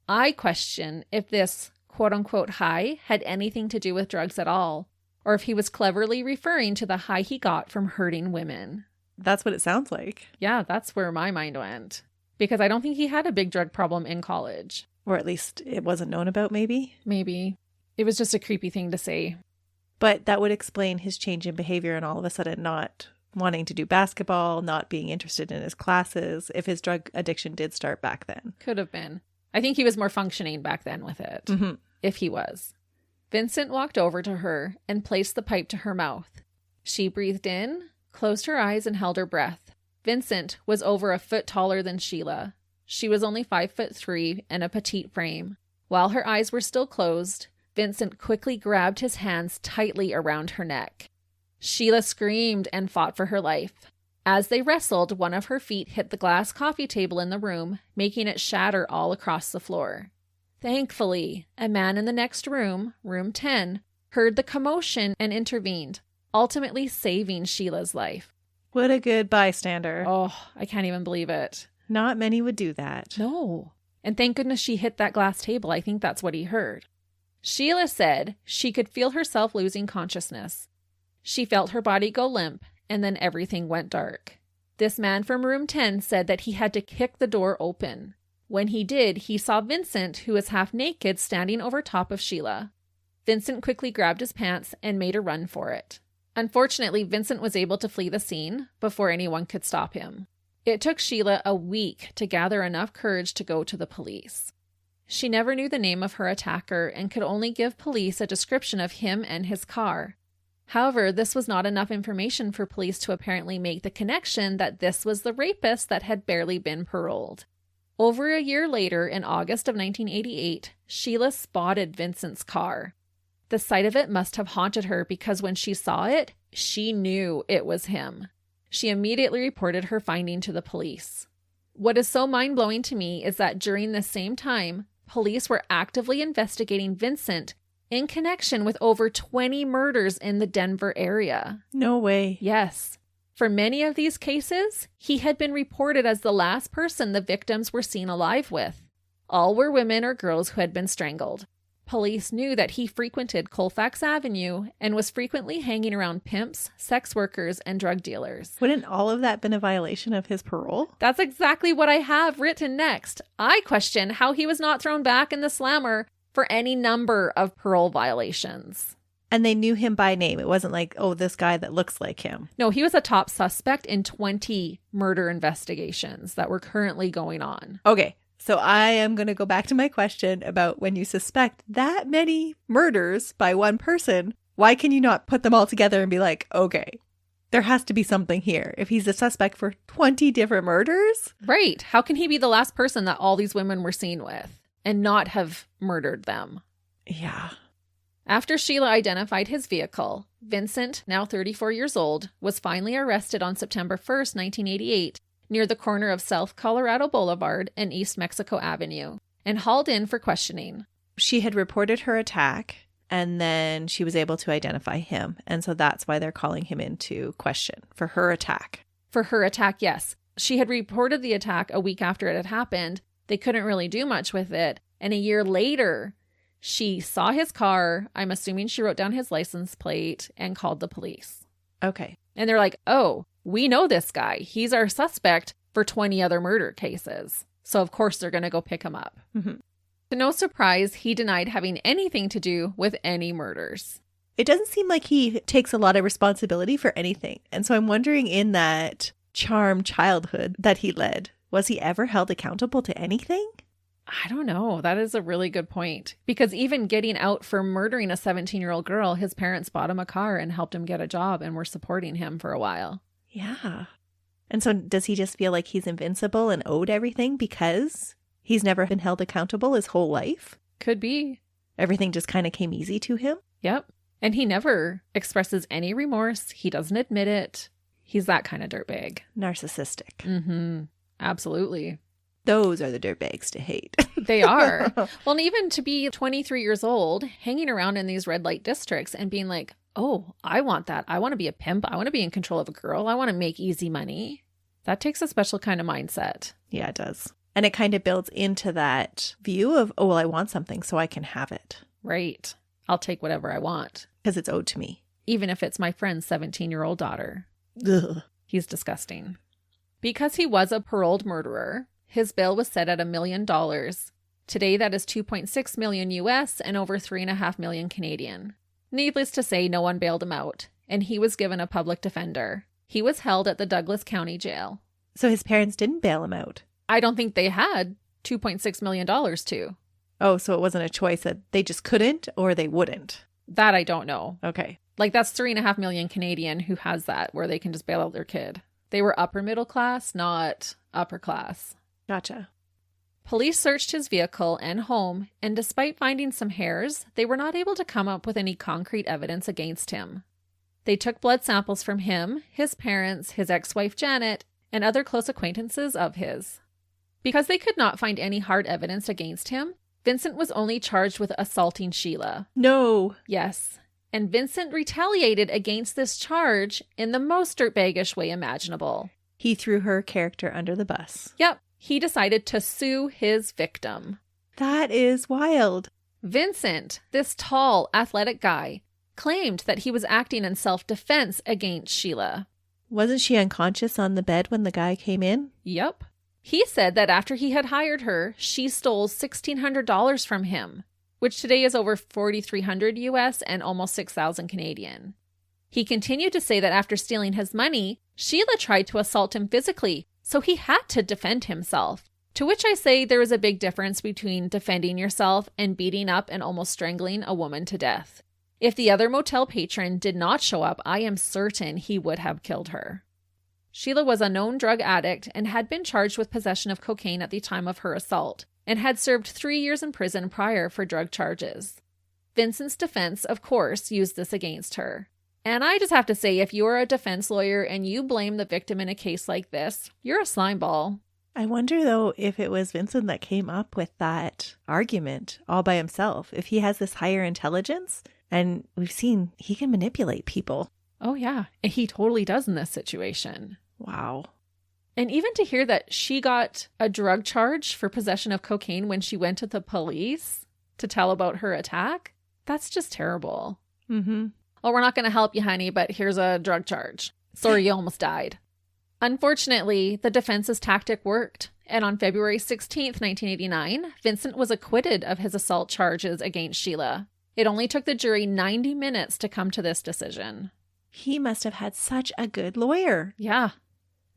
I question if this quote-unquote high had anything to do with drugs at all, or if he was cleverly referring to the high he got from hurting women. That's what it sounds like. Yeah, that's where my mind went. Because I don't think he had a big drug problem in college. Or at least it wasn't known about, maybe? Maybe. It was just a creepy thing to say. But that would explain his change in behavior and all of a sudden not wanting to do basketball, not being interested in his classes, if his drug addiction did start back then. Could have been. I think he was more functioning back then with it. Mm-hmm. If he was. Vincent walked over to her and placed the pipe to her mouth. She breathed in, closed her eyes, and held her breath. Vincent was over a foot taller than Sheila. She was only 5'3" and a petite frame. While her eyes were still closed, Vincent quickly grabbed his hands tightly around her neck. Sheila screamed and fought for her life. As they wrestled, one of her feet hit the glass coffee table in the room, making it shatter all across the floor. Thankfully, a man in the next room, room 10, heard the commotion and intervened, ultimately saving Sheila's life. What a good bystander. Oh, I can't even believe it. Not many would do that. No. And thank goodness she hit that glass table. I think that's what he heard. Sheila said she could feel herself losing consciousness. She felt her body go limp, and then everything went dark. This man from room 10 said that he had to kick the door open. When he did, he saw Vincent, who was half naked, standing over top of Sheila. Vincent quickly grabbed his pants and made a run for it. Unfortunately, Vincent was able to flee the scene before anyone could stop him. It took Sheila a week to gather enough courage to go to the police. She never knew the name of her attacker and could only give police a description of him and his car. However, this was not enough information for police to apparently make the connection that this was the rapist that had barely been paroled. Over a year later, in August of 1988, Sheila spotted Vincent's car. The sight of it must have haunted her because when she saw it, she knew it was him. She immediately reported her finding to the police. What is so mind-blowing to me is that during the same time, police were actively investigating Vincent in connection with over 20 murders in the Denver area. No way. Yes. For many of these cases, he had been reported as the last person the victims were seen alive with. All were women or girls who had been strangled. Police knew that he frequented Colfax Avenue and was frequently hanging around pimps, sex workers, and drug dealers. Wouldn't all of that been a violation of his parole? That's exactly what I have written next. I question how he was not thrown back in the slammer for any number of parole violations. And they knew him by name. It wasn't like, oh, this guy that looks like him. No, he was a top suspect in 20 murder investigations that were currently going on. Okay, so I am going to go back to my question about when you suspect that many murders by one person, why can you not put them all together and be like, okay, there has to be something here. If he's a suspect for 20 different murders? Right. How can he be the last person that all these women were seen with and not have murdered them? Yeah. After Sheila identified his vehicle, Vincent, now 34 years old, was finally arrested on September 1st, 1988, near the corner of South Colorado Boulevard and East Mexico Avenue, and hauled in for questioning. She had reported her attack, and then she was able to identify him, and so that's why they're calling him into question, for her attack. For her attack, yes. She had reported the attack a week after it had happened. They couldn't really do much with it. And a year later, she saw his car. I'm assuming she wrote down his license plate and called the police. Okay. And they're like, oh, we know this guy. He's our suspect for 20 other murder cases. So, of course, they're going to go pick him up. Mm-hmm. To no surprise, he denied having anything to do with any murders. It doesn't seem like he takes a lot of responsibility for anything. And so I'm wondering, in that charmed childhood that he led, was he ever held accountable to anything? I don't know. That is a really good point. Because even getting out for murdering a 17-year-old girl, his parents bought him a car and helped him get a job and were supporting him for a while. Yeah. And so does he just feel like he's invincible and owed everything because he's never been held accountable his whole life? Could be. Everything just kind of came easy to him? Yep. And he never expresses any remorse. He doesn't admit it. He's that kind of dirtbag. Narcissistic. Mm-hmm. Absolutely. Those are the dirtbags to hate. They are. Well, and even to be 23 years old, hanging around in these red light districts and being like, oh, I want that. I want to be a pimp. I want to be in control of a girl. I want to make easy money. That takes a special kind of mindset. Yeah, it does. And it kind of builds into that view of, oh, well, I want something so I can have it. Right. I'll take whatever I want. Because it's owed to me. Even if it's my friend's 17-year-old daughter. Ugh. He's disgusting. Because he was a paroled murderer, his bail was set at $1 million. Today, that is 2.6 million US and over 3.5 million Canadian. Needless to say, no one bailed him out, and he was given a public defender. He was held at the Douglas County Jail. So his parents didn't bail him out? I don't think they had $2.6 million to. Oh, so it wasn't a choice that they just couldn't or they wouldn't? That I don't know. Okay. Like, that's 3.5 million Canadian who has that, where they can just bail out their kid. They were upper middle class, not upper class. Gotcha. Police searched his vehicle and home, and despite finding some hairs, they were not able to come up with any concrete evidence against him. They took blood samples from him, his parents, his ex-wife Janet, and other close acquaintances of his. Because they could not find any hard evidence against him, Vincent was only charged with assaulting Sheila. No. Yes. And Vincent retaliated against this charge in the most dirtbaggish way imaginable. He threw her character under the bus. Yep. He decided to sue his victim. That is wild. Vincent, this tall, athletic guy, claimed that he was acting in self-defense against Sheila. Wasn't she unconscious on the bed when the guy came in? Yep. He said that after he had hired her, she stole $1,600 from him, which today is over $4,300 US and almost 6,000 Canadian. He continued to say that after stealing his money, Sheila tried to assault him physically, so he had to defend himself. To which I say there is a big difference between defending yourself and beating up and almost strangling a woman to death. If the other motel patron did not show up, I am certain he would have killed her. Sheila was a known drug addict and had been charged with possession of cocaine at the time of her assault, and had served 3 years in prison prior for drug charges. Vincent's defense, of course, used this against her. And I just have to say, if you're a defense lawyer and you blame the victim in a case like this, you're a slimeball. I wonder, though, if it was Vincent that came up with that argument all by himself. If he has this higher intelligence, and we've seen he can manipulate people. Oh, yeah. And he totally does in this situation. Wow. And even to hear that she got a drug charge for possession of cocaine when she went to the police to tell about her attack, that's just terrible. Mm-hmm. Oh, we're not going to help you, honey, but here's a drug charge. Sorry, you almost died. Unfortunately, the defense's tactic worked, and on February 16th, 1989, Vincent was acquitted of his assault charges against Sheila. It only took the jury 90 minutes to come to this decision. He must have had such a good lawyer. Yeah.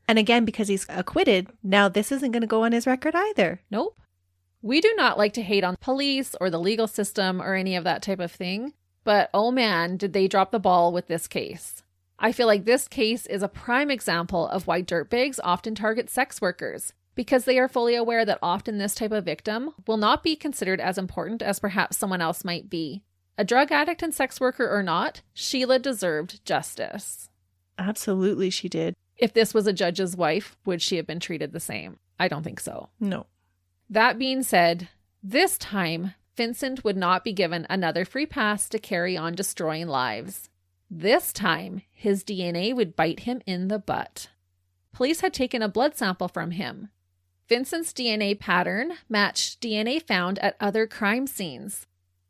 And again, because he's acquitted, now this isn't going to go on his record either. Nope. We do not like to hate on police or the legal system or any of that type of thing, but oh man, did they drop the ball with this case. I feel like this case is a prime example of why dirtbags often target sex workers, because they are fully aware that often this type of victim will not be considered as important as perhaps someone else might be. A drug addict and sex worker or not, Sheila deserved justice. Absolutely, she did. If this was a judge's wife, would she have been treated the same? I don't think so. No. That being said, this time, Vincent would not be given another free pass to carry on destroying lives. This time, his DNA would bite him in the butt. police had taken a blood sample from him. Vincent's DNA pattern matched DNA found at other crime scenes.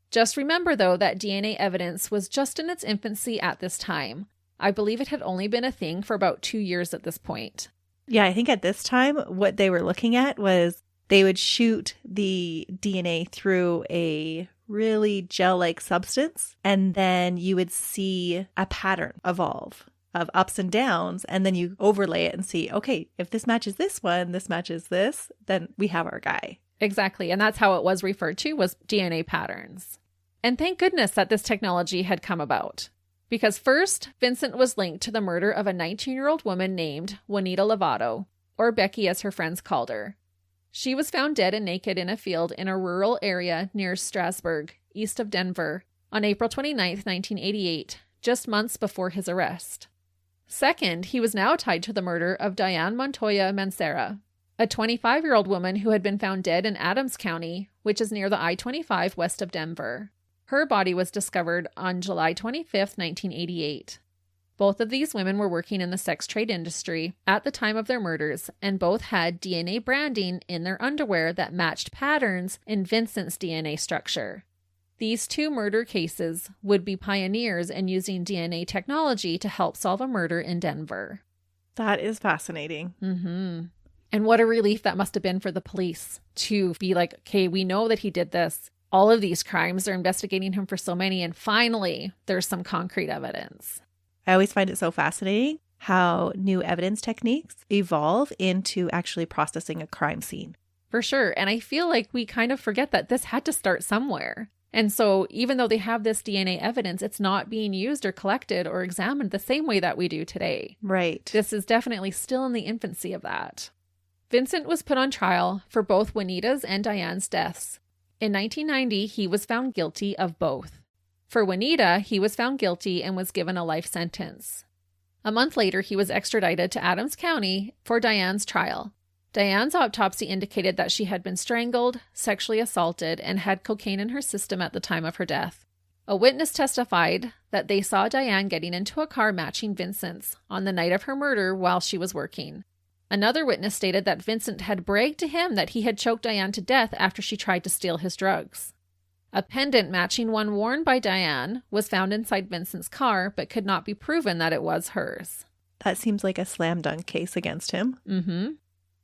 Just remember, though, that DNA evidence was just in its infancy at this time. I believe it had only been a thing for about 2 years at this point. Yeah, I think at this time, what they were looking at was they would shoot the DNA through a really gel-like substance, and then you would see a pattern evolve of ups and downs, and then you overlay it and see, okay, if this matches this one, this matches this, then we have our guy. Exactly, and that's how it was referred to, was DNA patterns. And thank goodness that this technology had come about. Because first, Vincent was linked to the murder of a 19-year-old woman named Juanita Lovato, or Becky as her friends called her. She was found dead and naked in a field in a rural area near Strasburg, east of Denver, on April 29, 1988, just months before his arrest. Second, he was now tied to the murder of Diane Montoya Mancera, a 25-year-old woman who had been found dead in Adams County, which is near the I-25 west of Denver. Her body was discovered on July 25, 1988. Both of these women were working in the sex trade industry at the time of their murders, and both had DNA branding in their underwear that matched patterns in Vincent's DNA structure. These two murder cases would be pioneers in using DNA technology to help solve a murder in Denver. That is fascinating. Mm-hmm. And what a relief that must have been for the police to be like, okay, we know that he did this. All of these crimes, they're investigating him for so many, and finally, there's some concrete evidence. I always find it so fascinating how new evidence techniques evolve into actually processing a crime scene. For sure. And I feel like we kind of forget that this had to start somewhere. And so even though they have this DNA evidence, it's not being used or collected or examined the same way that we do today. Right. This is definitely still in the infancy of that. Vincent was put on trial for both Juanita's and Diane's deaths. In 1990, he was found guilty of both. For Juanita, he was found guilty and was given a life sentence. A month later, he was extradited to Adams County for Diane's trial. Diane's autopsy indicated that she had been strangled, sexually assaulted, and had cocaine in her system at the time of her death. A witness testified that they saw Diane getting into a car matching Vincent's on the night of her murder while she was working. Another witness stated that Vincent had bragged to him that he had choked Diane to death after she tried to steal his drugs. A pendant matching one worn by Diane was found inside Vincent's car, but could not be proven that it was hers. That seems like a slam dunk case against him. Mm-hmm.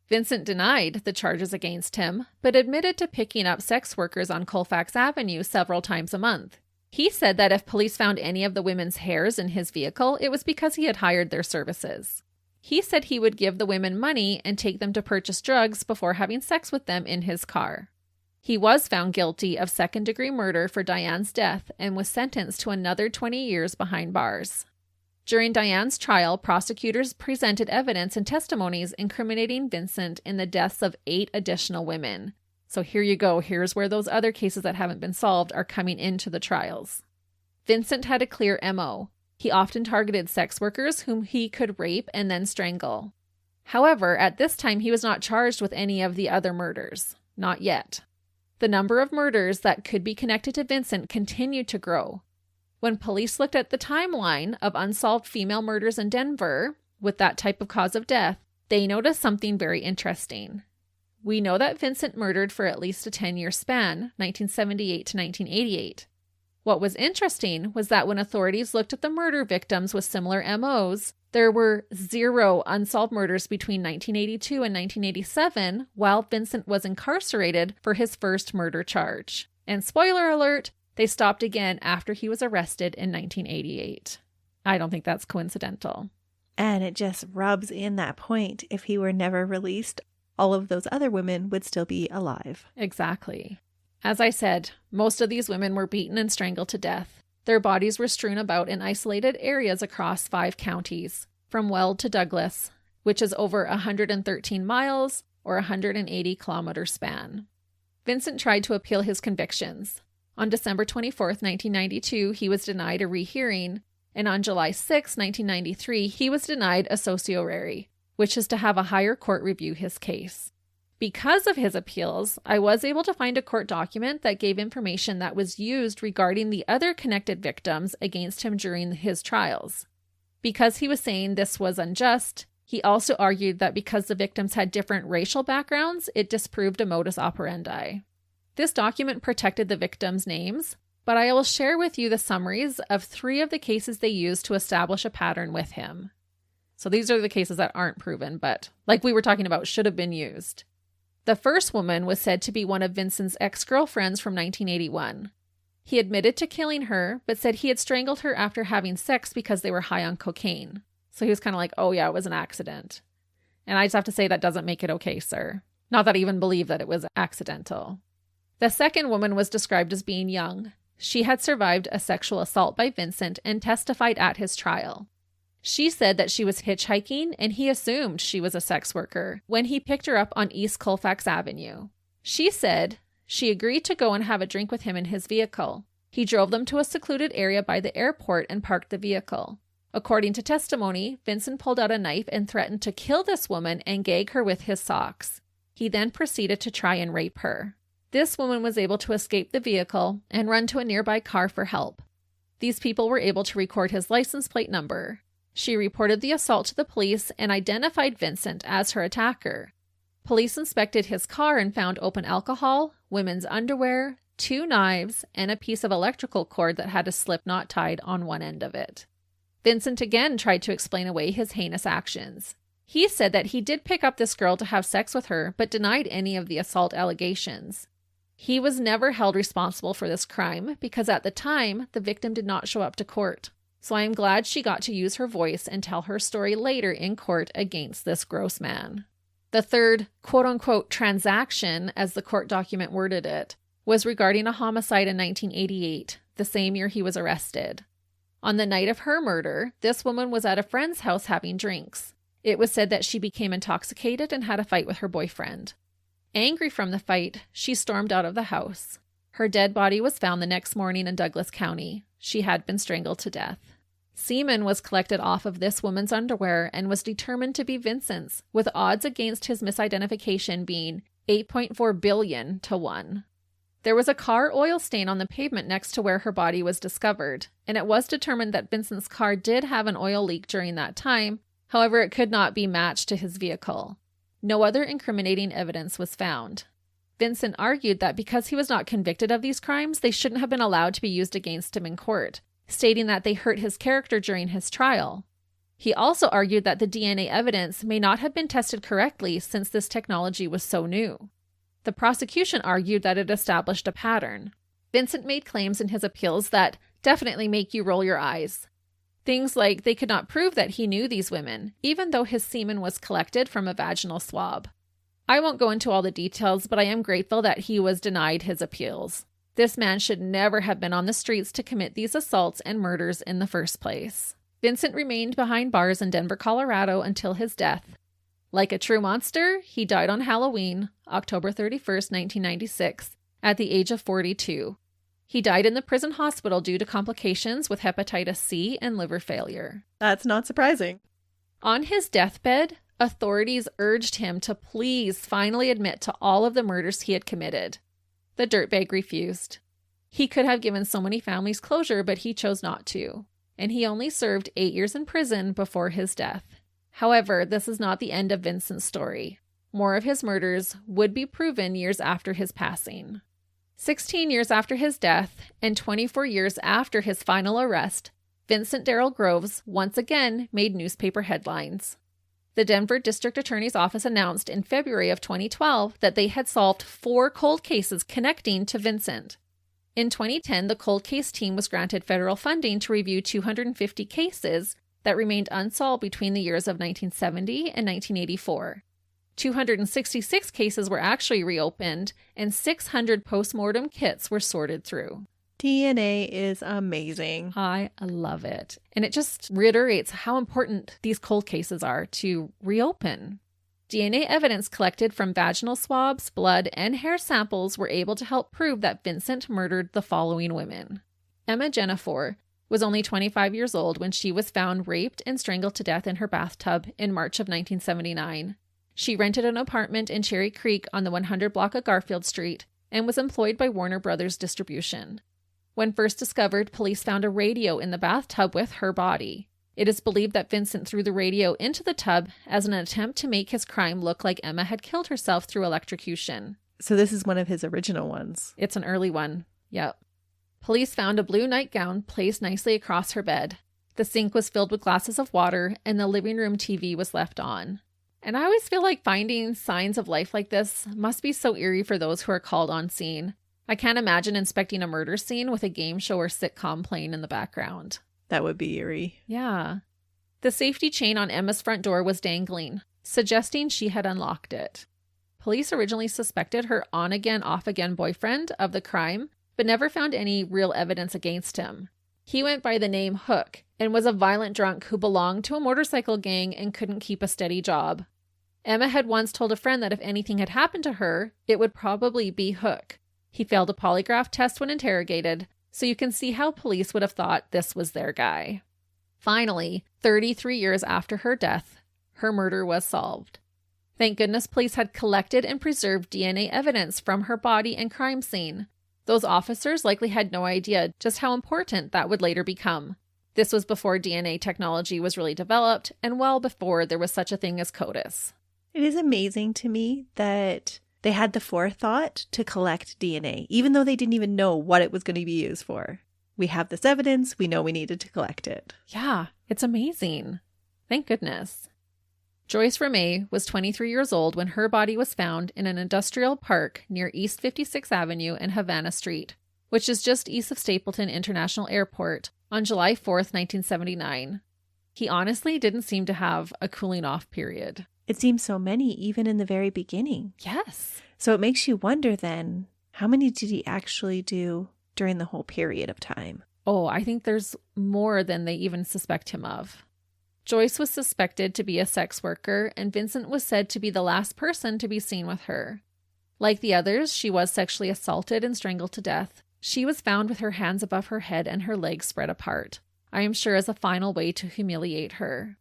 Vincent denied the charges against him, but admitted to picking up sex workers on Colfax Avenue several times a month. He said that if police found any of the women's hairs in his vehicle, it was because he had hired their services. He said he would give the women money and take them to purchase drugs before having sex with them in his car. He was found guilty of second-degree murder for Diane's death and was sentenced to another 20 years behind bars. During Diane's trial, prosecutors presented evidence and testimonies incriminating Vincent in the deaths of 8 additional women. So here you go. Here's where those other cases that haven't been solved are coming into the trials. Vincent had a clear MO. He often targeted sex workers whom he could rape and then strangle. However, at this time, he was not charged with any of the other murders. Not yet. The number of murders that could be connected to Vincent continued to grow. When police looked at the timeline of unsolved female murders in Denver with that type of cause of death, they noticed something very interesting. We know that Vincent murdered for at least a 10-year span, 1978 to 1988. What was interesting was that when authorities looked at the murder victims with similar MOs, there were 0 unsolved murders between 1982 and 1987, while Vincent was incarcerated for his first murder charge. And spoiler alert, they stopped again after he was arrested in 1988. I don't think that's coincidental. And it just rubs in that point. If he were never released, all of those other women would still be alive. Exactly. As I said, most of these women were beaten and strangled to death. Their bodies were strewn about in isolated areas across 5 counties, from Weld to Douglas, which is over 113 miles or 180 kilometer span. Vincent tried to appeal his convictions. On December 24, 1992, he was denied a rehearing, and on July 6, 1993, he was denied a certiorari, which is to have a higher court review his case. Because of his appeals, I was able to find a court document that gave information that was used regarding the other connected victims against him during his trials. Because he was saying this was unjust, He also argued that because the victims had different racial backgrounds, it disproved a modus operandi. This document protected the victims' names, but I will share with you the summaries of 3 of the cases they used to establish a pattern with him. So these are the cases that aren't proven, but like we were talking about, should have been used. The first woman was said to be one of Vincent's ex-girlfriends from 1981. He admitted to killing her, but said he had strangled her after having sex because they were high on cocaine. So he was kind of like, oh yeah, it was an accident. And I just have to say that doesn't make it okay, sir. Not that I even believe that it was accidental. The second woman was described as being young. She had survived a sexual assault by Vincent and testified at his trial. She said that she was hitchhiking and he assumed she was a sex worker when he picked her up on East Colfax Avenue. She said she agreed to go and have a drink with him in his vehicle. He drove them to a secluded area by the airport and parked the vehicle. According to testimony, Vincent pulled out a knife and threatened to kill this woman and gag her with his socks. He then proceeded to try and rape her. This woman was able to escape the vehicle and run to a nearby car for help. These people were able to record his license plate number. She reported the assault to the police and identified Vincent as her attacker. Police inspected his car and found open alcohol, women's underwear, 2 knives, and a piece of electrical cord that had a slip knot tied on one end of it. Vincent again tried to explain away his heinous actions. He said that he did pick up this girl to have sex with her, but denied any of the assault allegations. He was never held responsible for this crime because at the time, the victim did not show up to court. So I am glad she got to use her voice and tell her story later in court against this gross man. The third, quote-unquote, transaction, as the court document worded it, was regarding a homicide in 1988, the same year he was arrested. On the night of her murder, this woman was at a friend's house having drinks. It was said that she became intoxicated and had a fight with her boyfriend. Angry from the fight, she stormed out of the house. Her dead body was found the next morning in Douglas County. She had been strangled to death. Semen was collected off of this woman's underwear and was determined to be Vincent's, with odds against his misidentification being 8.4 billion to 1. There was a car oil stain on the pavement next to where her body was discovered, and it was determined that Vincent's car did have an oil leak during that time. However, it could not be matched to his vehicle. No other incriminating evidence was found. Vincent argued that because he was not convicted of these crimes, they shouldn't have been allowed to be used against him in court, stating that they hurt his character during his trial. He also argued that the DNA evidence may not have been tested correctly since this technology was so new. The prosecution argued that it established a pattern. Vincent made claims in his appeals that definitely make you roll your eyes. Things like they could not prove that he knew these women, even though his semen was collected from a vaginal swab. I won't go into all the details, but I am grateful that he was denied his appeals. This man should never have been on the streets to commit these assaults and murders in the first place. Vincent remained behind bars in Denver, Colorado until his death. Like a true monster, he died on Halloween, October 31st, 1996, at the age of 42. He died in the prison hospital due to complications with hepatitis C and liver failure. That's not surprising. On his deathbed, authorities urged him to please finally admit to all of the murders he had committed. The dirtbag refused. He could have given so many families closure, but he chose not to, and he only served 8 years in prison before his death. However, this is not the end of Vincent's story. More of his murders would be proven years after his passing. 16 years after his death, and 24 years after his final arrest, Vincent Darrell Groves once again made newspaper headlines. The Denver District Attorney's Office announced in February of 2012 that they had solved 4 cold cases connecting to Vincent. In 2010, the cold case team was granted federal funding to review 250 cases that remained unsolved between the years of 1970 and 1984. 266 cases were actually reopened, and 600 postmortem kits were sorted through. DNA is amazing. I love it. And it just reiterates how important these cold cases are to reopen. DNA evidence collected from vaginal swabs, blood, and hair samples were able to help prove that Vincent murdered the following women. Emma Jennifer was only 25 years old when she was found raped and strangled to death in her bathtub in March of 1979. She rented an apartment in Cherry Creek on the 100 block of Garfield Street and was employed by Warner Brothers Distribution. When first discovered, police found a radio in the bathtub with her body. It is believed that Vincent threw the radio into the tub as an attempt to make his crime look like Emma had killed herself through electrocution. So this is one of his original ones. It's an early one. Yep. Police found a blue nightgown placed nicely across her bed. The sink was filled with glasses of water, and the living room TV was left on. And I always feel like finding signs of life like this must be so eerie for those who are called on scene. I can't imagine inspecting a murder scene with a game show or sitcom playing in the background. That would be eerie. Yeah. The safety chain on Emma's front door was dangling, suggesting she had unlocked it. Police originally suspected her on-again, off-again boyfriend of the crime, but never found any real evidence against him. He went by the name Hook and was a violent drunk who belonged to a motorcycle gang and couldn't keep a steady job. Emma had once told a friend that if anything had happened to her, it would probably be Hook. He failed a polygraph test when interrogated, so you can see how police would have thought this was their guy. Finally, 33 years after her death, her murder was solved. Thank goodness police had collected and preserved DNA evidence from her body and crime scene. Those officers likely had no idea just how important that would later become. This was before DNA technology was really developed and well before there was such a thing as CODIS. It is amazing to me that they had the forethought to collect DNA, even though they didn't even know what it was going to be used for. We have this evidence. We know we needed to collect it. Yeah, it's amazing. Thank goodness. Joyce Ramey was 23 years old when her body was found in an industrial park near East 56th Avenue and Havana Street, which is just east of Stapleton International Airport, on July 4th, 1979. He honestly didn't seem to have a cooling off period. It seems so many, even in the very beginning. Yes. So it makes you wonder then, how many did he actually do during the whole period of time? Oh, I think there's more than they even suspect him of. Joyce was suspected to be a sex worker, and Vincent was said to be the last person to be seen with her. Like the others, she was sexually assaulted and strangled to death. She was found with her hands above her head and her legs spread apart, I am sure as a final way to humiliate her.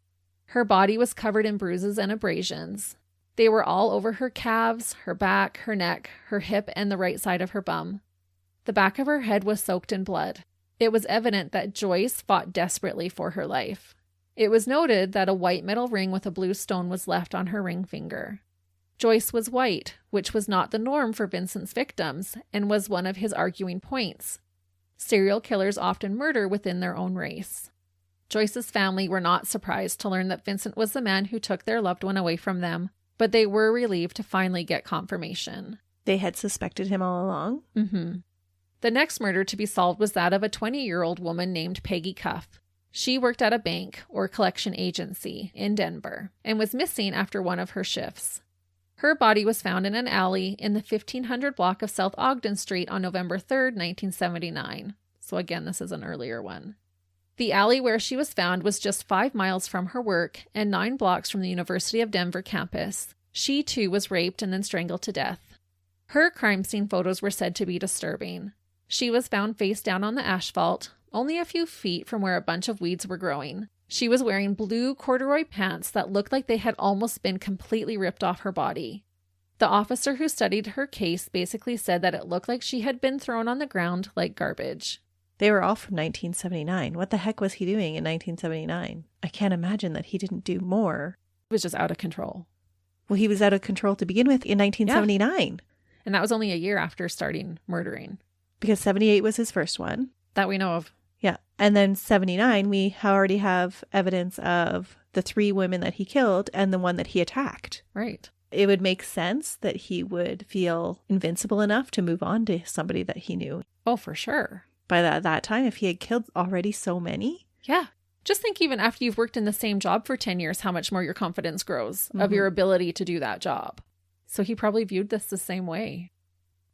Her body was covered in bruises and abrasions. They were all over her calves, her back, her neck, her hip, and the right side of her bum. The back of her head was soaked in blood. It was evident that Joyce fought desperately for her life. It was noted that a white metal ring with a blue stone was left on her ring finger. Joyce was white, which was not the norm for Vincent's victims, and was one of his arguing points. Serial killers often murder within their own race. Joyce's family were not surprised to learn that Vincent was the man who took their loved one away from them, but they were relieved to finally get confirmation. They had suspected him all along? Mm-hmm. The next murder to be solved was that of a 20-year-old woman named Peggy Cuff. She worked at a bank or collection agency in Denver and was missing after one of her shifts. Her body was found in an alley in the 1500 block of South Ogden Street on November 3rd, 1979. So again, this is an earlier one. The alley where she was found was just 5 miles from her work and 9 blocks from the University of Denver campus. She too was raped and then strangled to death. Her crime scene photos were said to be disturbing. She was found face down on the asphalt, only a few feet from where a bunch of weeds were growing. She was wearing blue corduroy pants that looked like they had almost been completely ripped off her body. The officer who studied her case basically said that it looked like she had been thrown on the ground like garbage. They were all from 1979. What the heck was he doing in 1979? I can't imagine that he didn't do more. It was just out of control. Well, he was out of control to begin with in 1979. Yeah. And that was only a year after starting murdering. Because 78 was his first one. That we know of. Yeah. And then 79, we already have evidence of the 3 women that he killed and the one that he attacked. Right. It would make sense that he would feel invincible enough to move on to somebody that he knew. Oh, for sure. By that time, if he had killed already so many. Yeah. Just think even after you've worked in the same job for 10 years, how much more your confidence grows of your ability to do that job. So he probably viewed this the same way.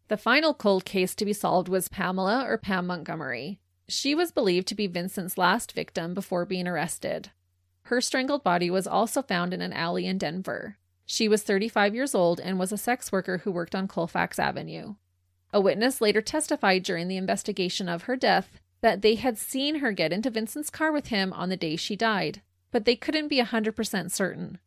The final cold case to be solved was Pamela or Pam Montgomery. She was believed to be Vincent's last victim before being arrested. Her strangled body was also found in an alley in Denver. She was 35 years old and was a sex worker who worked on Colfax Avenue. A witness later testified during the investigation of her death that they had seen her get into Vincent's car with him on the day she died, but they couldn't be 100% certain.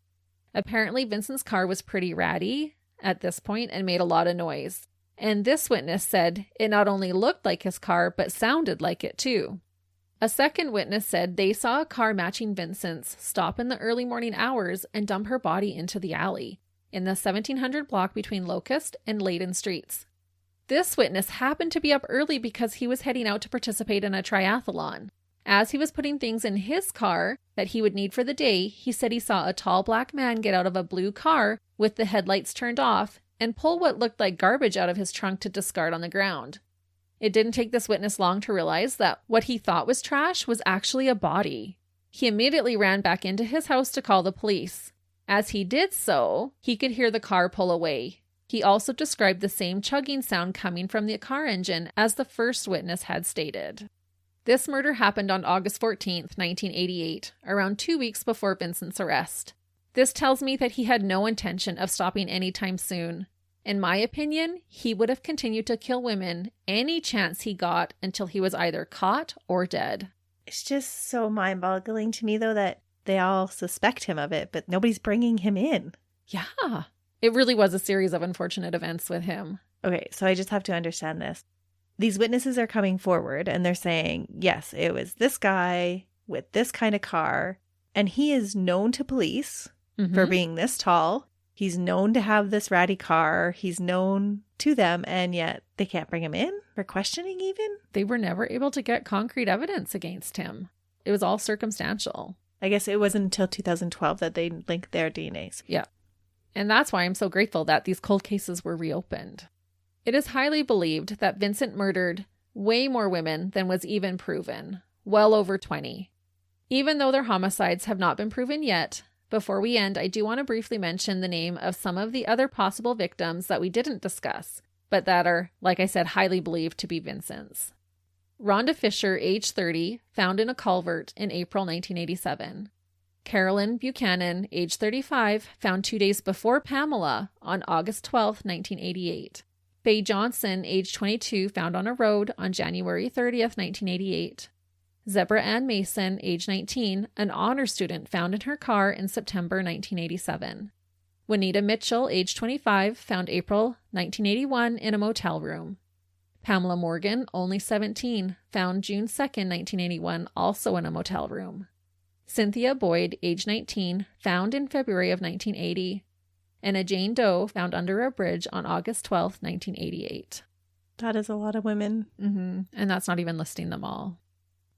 Apparently, Vincent's car was pretty ratty at this point and made a lot of noise. And this witness said it not only looked like his car, but sounded like it too. A second witness said they saw a car matching Vincent's stop in the early morning hours and dump her body into the alley in the 1700 block between Locust and Layden Streets. This witness happened to be up early because he was heading out to participate in a triathlon. As he was putting things in his car that he would need for the day, he said he saw a tall black man get out of a blue car with the headlights turned off and pull what looked like garbage out of his trunk to discard on the ground. It didn't take this witness long to realize that what he thought was trash was actually a body. He immediately ran back into his house to call the police. As he did so, he could hear the car pull away. He also described the same chugging sound coming from the car engine as the first witness had stated. This murder happened on August 14th, 1988, around 2 weeks before Vincent's arrest. This tells me that he had no intention of stopping anytime soon. In my opinion, he would have continued to kill women any chance he got until he was either caught or dead. It's just so mind-boggling to me, though, that they all suspect him of it, but nobody's bringing him in. Yeah. It really was a series of unfortunate events with him. Okay, so I just have to understand this. These witnesses are coming forward and they're saying, yes, it was this guy with this kind of car, and he is known to police for being this tall. He's known to have this ratty car. He's known to them, and yet they can't bring him in for questioning even? They were never able to get concrete evidence against him. It was all circumstantial. I guess it wasn't until 2012 that they linked their DNAs. Yeah. And that's why I'm so grateful that these cold cases were reopened. It is highly believed that Vincent murdered way more women than was even proven, well over 20. Even though their homicides have not been proven yet, before we end, I do want to briefly mention the name of some of the other possible victims that we didn't discuss, but that are, like I said, highly believed to be Vincent's. Rhonda Fisher, age 30, found in a culvert in April 1987. Carolyn Buchanan, age 35, found 2 days before Pamela on August 12, 1988. Faye Johnson, age 22, found on a road on January 30th, 1988. Zebra Ann Mason, age 19, an honor student found in her car in September 1987. Juanita Mitchell, age 25, found April 1981 in a motel room. Pamela Morgan, only 17, found June 2nd, 1981, also in a motel room. Cynthia Boyd, age 19, found in February of 1980. And a Jane Doe found under a bridge on August 12th, 1988. That is a lot of women. And that's not even listing them all.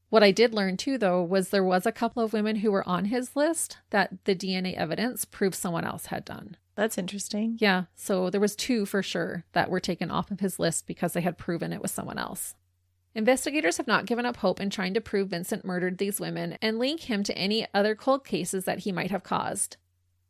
What I did learn too, though, was there was a couple of women who were on his list that the DNA evidence proved someone else had done. That's interesting. Yeah, so there was 2 for sure that were taken off of his list because they had proven it was someone else. Investigators have not given up hope in trying to prove Vincent murdered these women and link him to any other cold cases that he might have caused.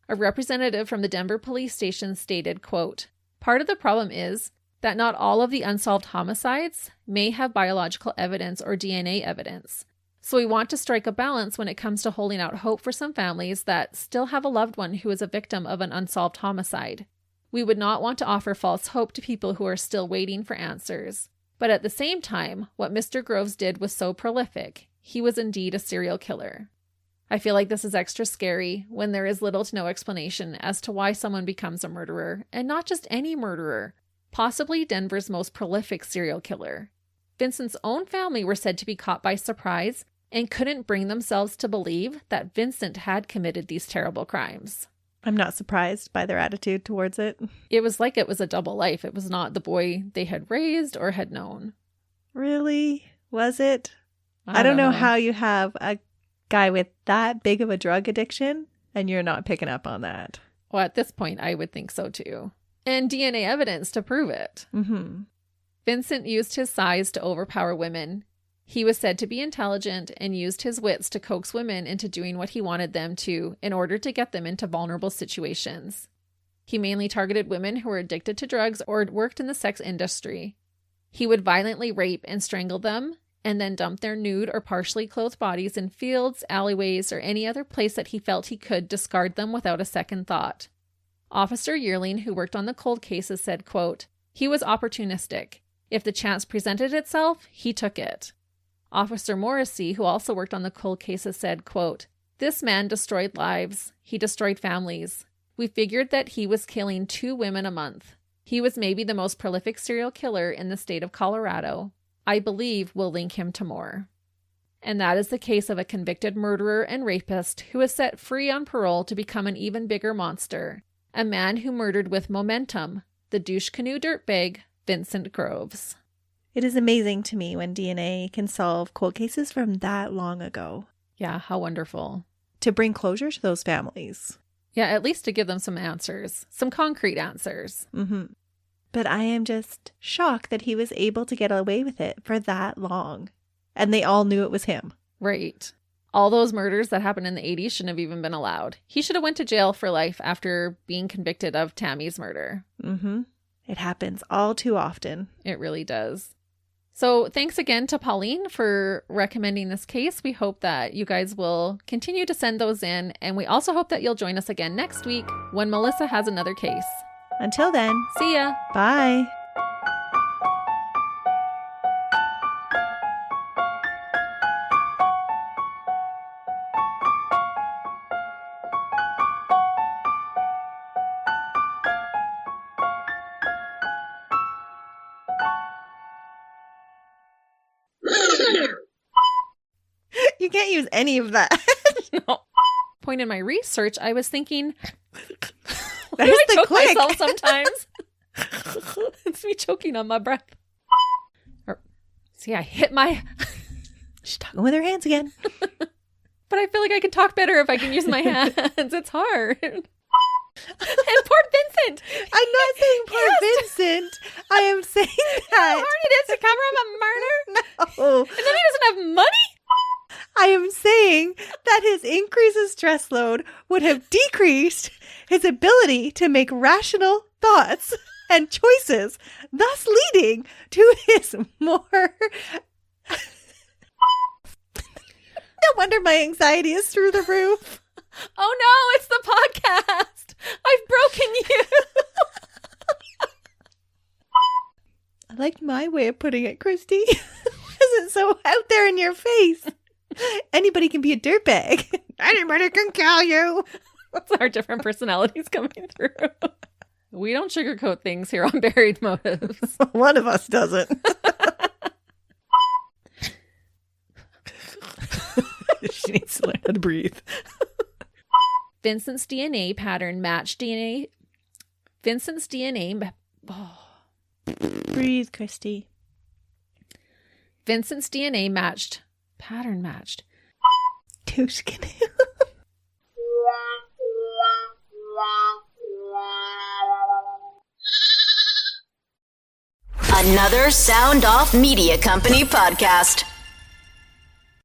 A representative from the Denver police station stated, quote, "Part of the problem is that not all of the unsolved homicides may have biological evidence or DNA evidence. So we want to strike a balance when it comes to holding out hope for some families that still have a loved one who is a victim of an unsolved homicide. We would not want to offer false hope to people who are still waiting for answers. But at the same time, what Mr. Groves did was so prolific. He was indeed a serial killer. I feel like this is extra scary when there is little to no explanation as to why someone becomes a murderer, and not just any murderer, possibly Denver's most prolific serial killer. Vincent's own family were said to be caught by surprise and couldn't bring themselves to believe that Vincent had committed these terrible crimes. I'm not surprised by their attitude towards it. It was like it was a double life. It was not the boy they had raised or had known. Really? Was it? I don't know how you have a guy with that big of a drug addiction and you're not picking up on that. Well, at this point, I would think so too. And DNA evidence to prove it. Vincent used his size to overpower women. He was said to be intelligent and used his wits to coax women into doing what he wanted them to in order to get them into vulnerable situations. He mainly targeted women who were addicted to drugs or worked in the sex industry. He would violently rape and strangle them and then dump their nude or partially clothed bodies in fields, alleyways, or any other place that he felt he could discard them without a second thought. Officer Yearling, who worked on the cold cases, said, quote, "He was opportunistic. If the chance presented itself, he took it." Officer Morrissey, who also worked on the cold cases, said, quote, "This man destroyed lives. He destroyed families. We figured that he was killing 2 women a month. He was maybe the most prolific serial killer in the state of Colorado. I believe we'll link him to more." And that is the case of a convicted murderer and rapist who was set free on parole to become an even bigger monster. A man who murdered with momentum, the douche canoe dirtbag, Vincent Groves. It is amazing to me when DNA can solve cold cases from that long ago. Yeah, how wonderful. To bring closure to those families. Yeah, at least to give them some answers, some concrete answers. Mm-hmm. But I am just shocked that he was able to get away with it for that long. And they all knew it was him. Right. All those murders that happened in the 80s shouldn't have even been allowed. He should have went to jail for life after being convicted of Tammy's murder. Mm-hmm. It happens all too often. It really does. So thanks again to Pauline for recommending this case. We hope that you guys will continue to send those in. And we also hope that you'll join us again next week when Melissa has another case. Until then, see ya. Bye. You can't use any of that. No. Point in my research, I was thinking, why There's do I the choke click. myself sometimes? It's me choking on my breath. See, I hit my... She's talking with her hands again. But I feel like I can talk better if I can use my hands. It's hard. And poor Vincent. I'm not saying poor Vincent. I am saying that. How hard it is to cover up a murder? No. And then he doesn't have money? I am saying that his increase in stress load would have decreased his ability to make rational thoughts and choices, thus leading to his more... No wonder my anxiety is through the roof. Oh no, it's the podcast. I've broken you. I liked my way of putting it, Christy. Isn't so out there in your face. Anybody can be a dirtbag. Anybody can kill you. That's our different personalities coming through. We don't sugarcoat things here on Buried Motives. One of us doesn't. She needs to learn how to breathe. Vincent's DNA pattern matched DNA. Vincent's DNA. Breathe, Christy. Vincent's DNA matched. Pattern matched. Douche canoe. Another Sound Off Media Company podcast.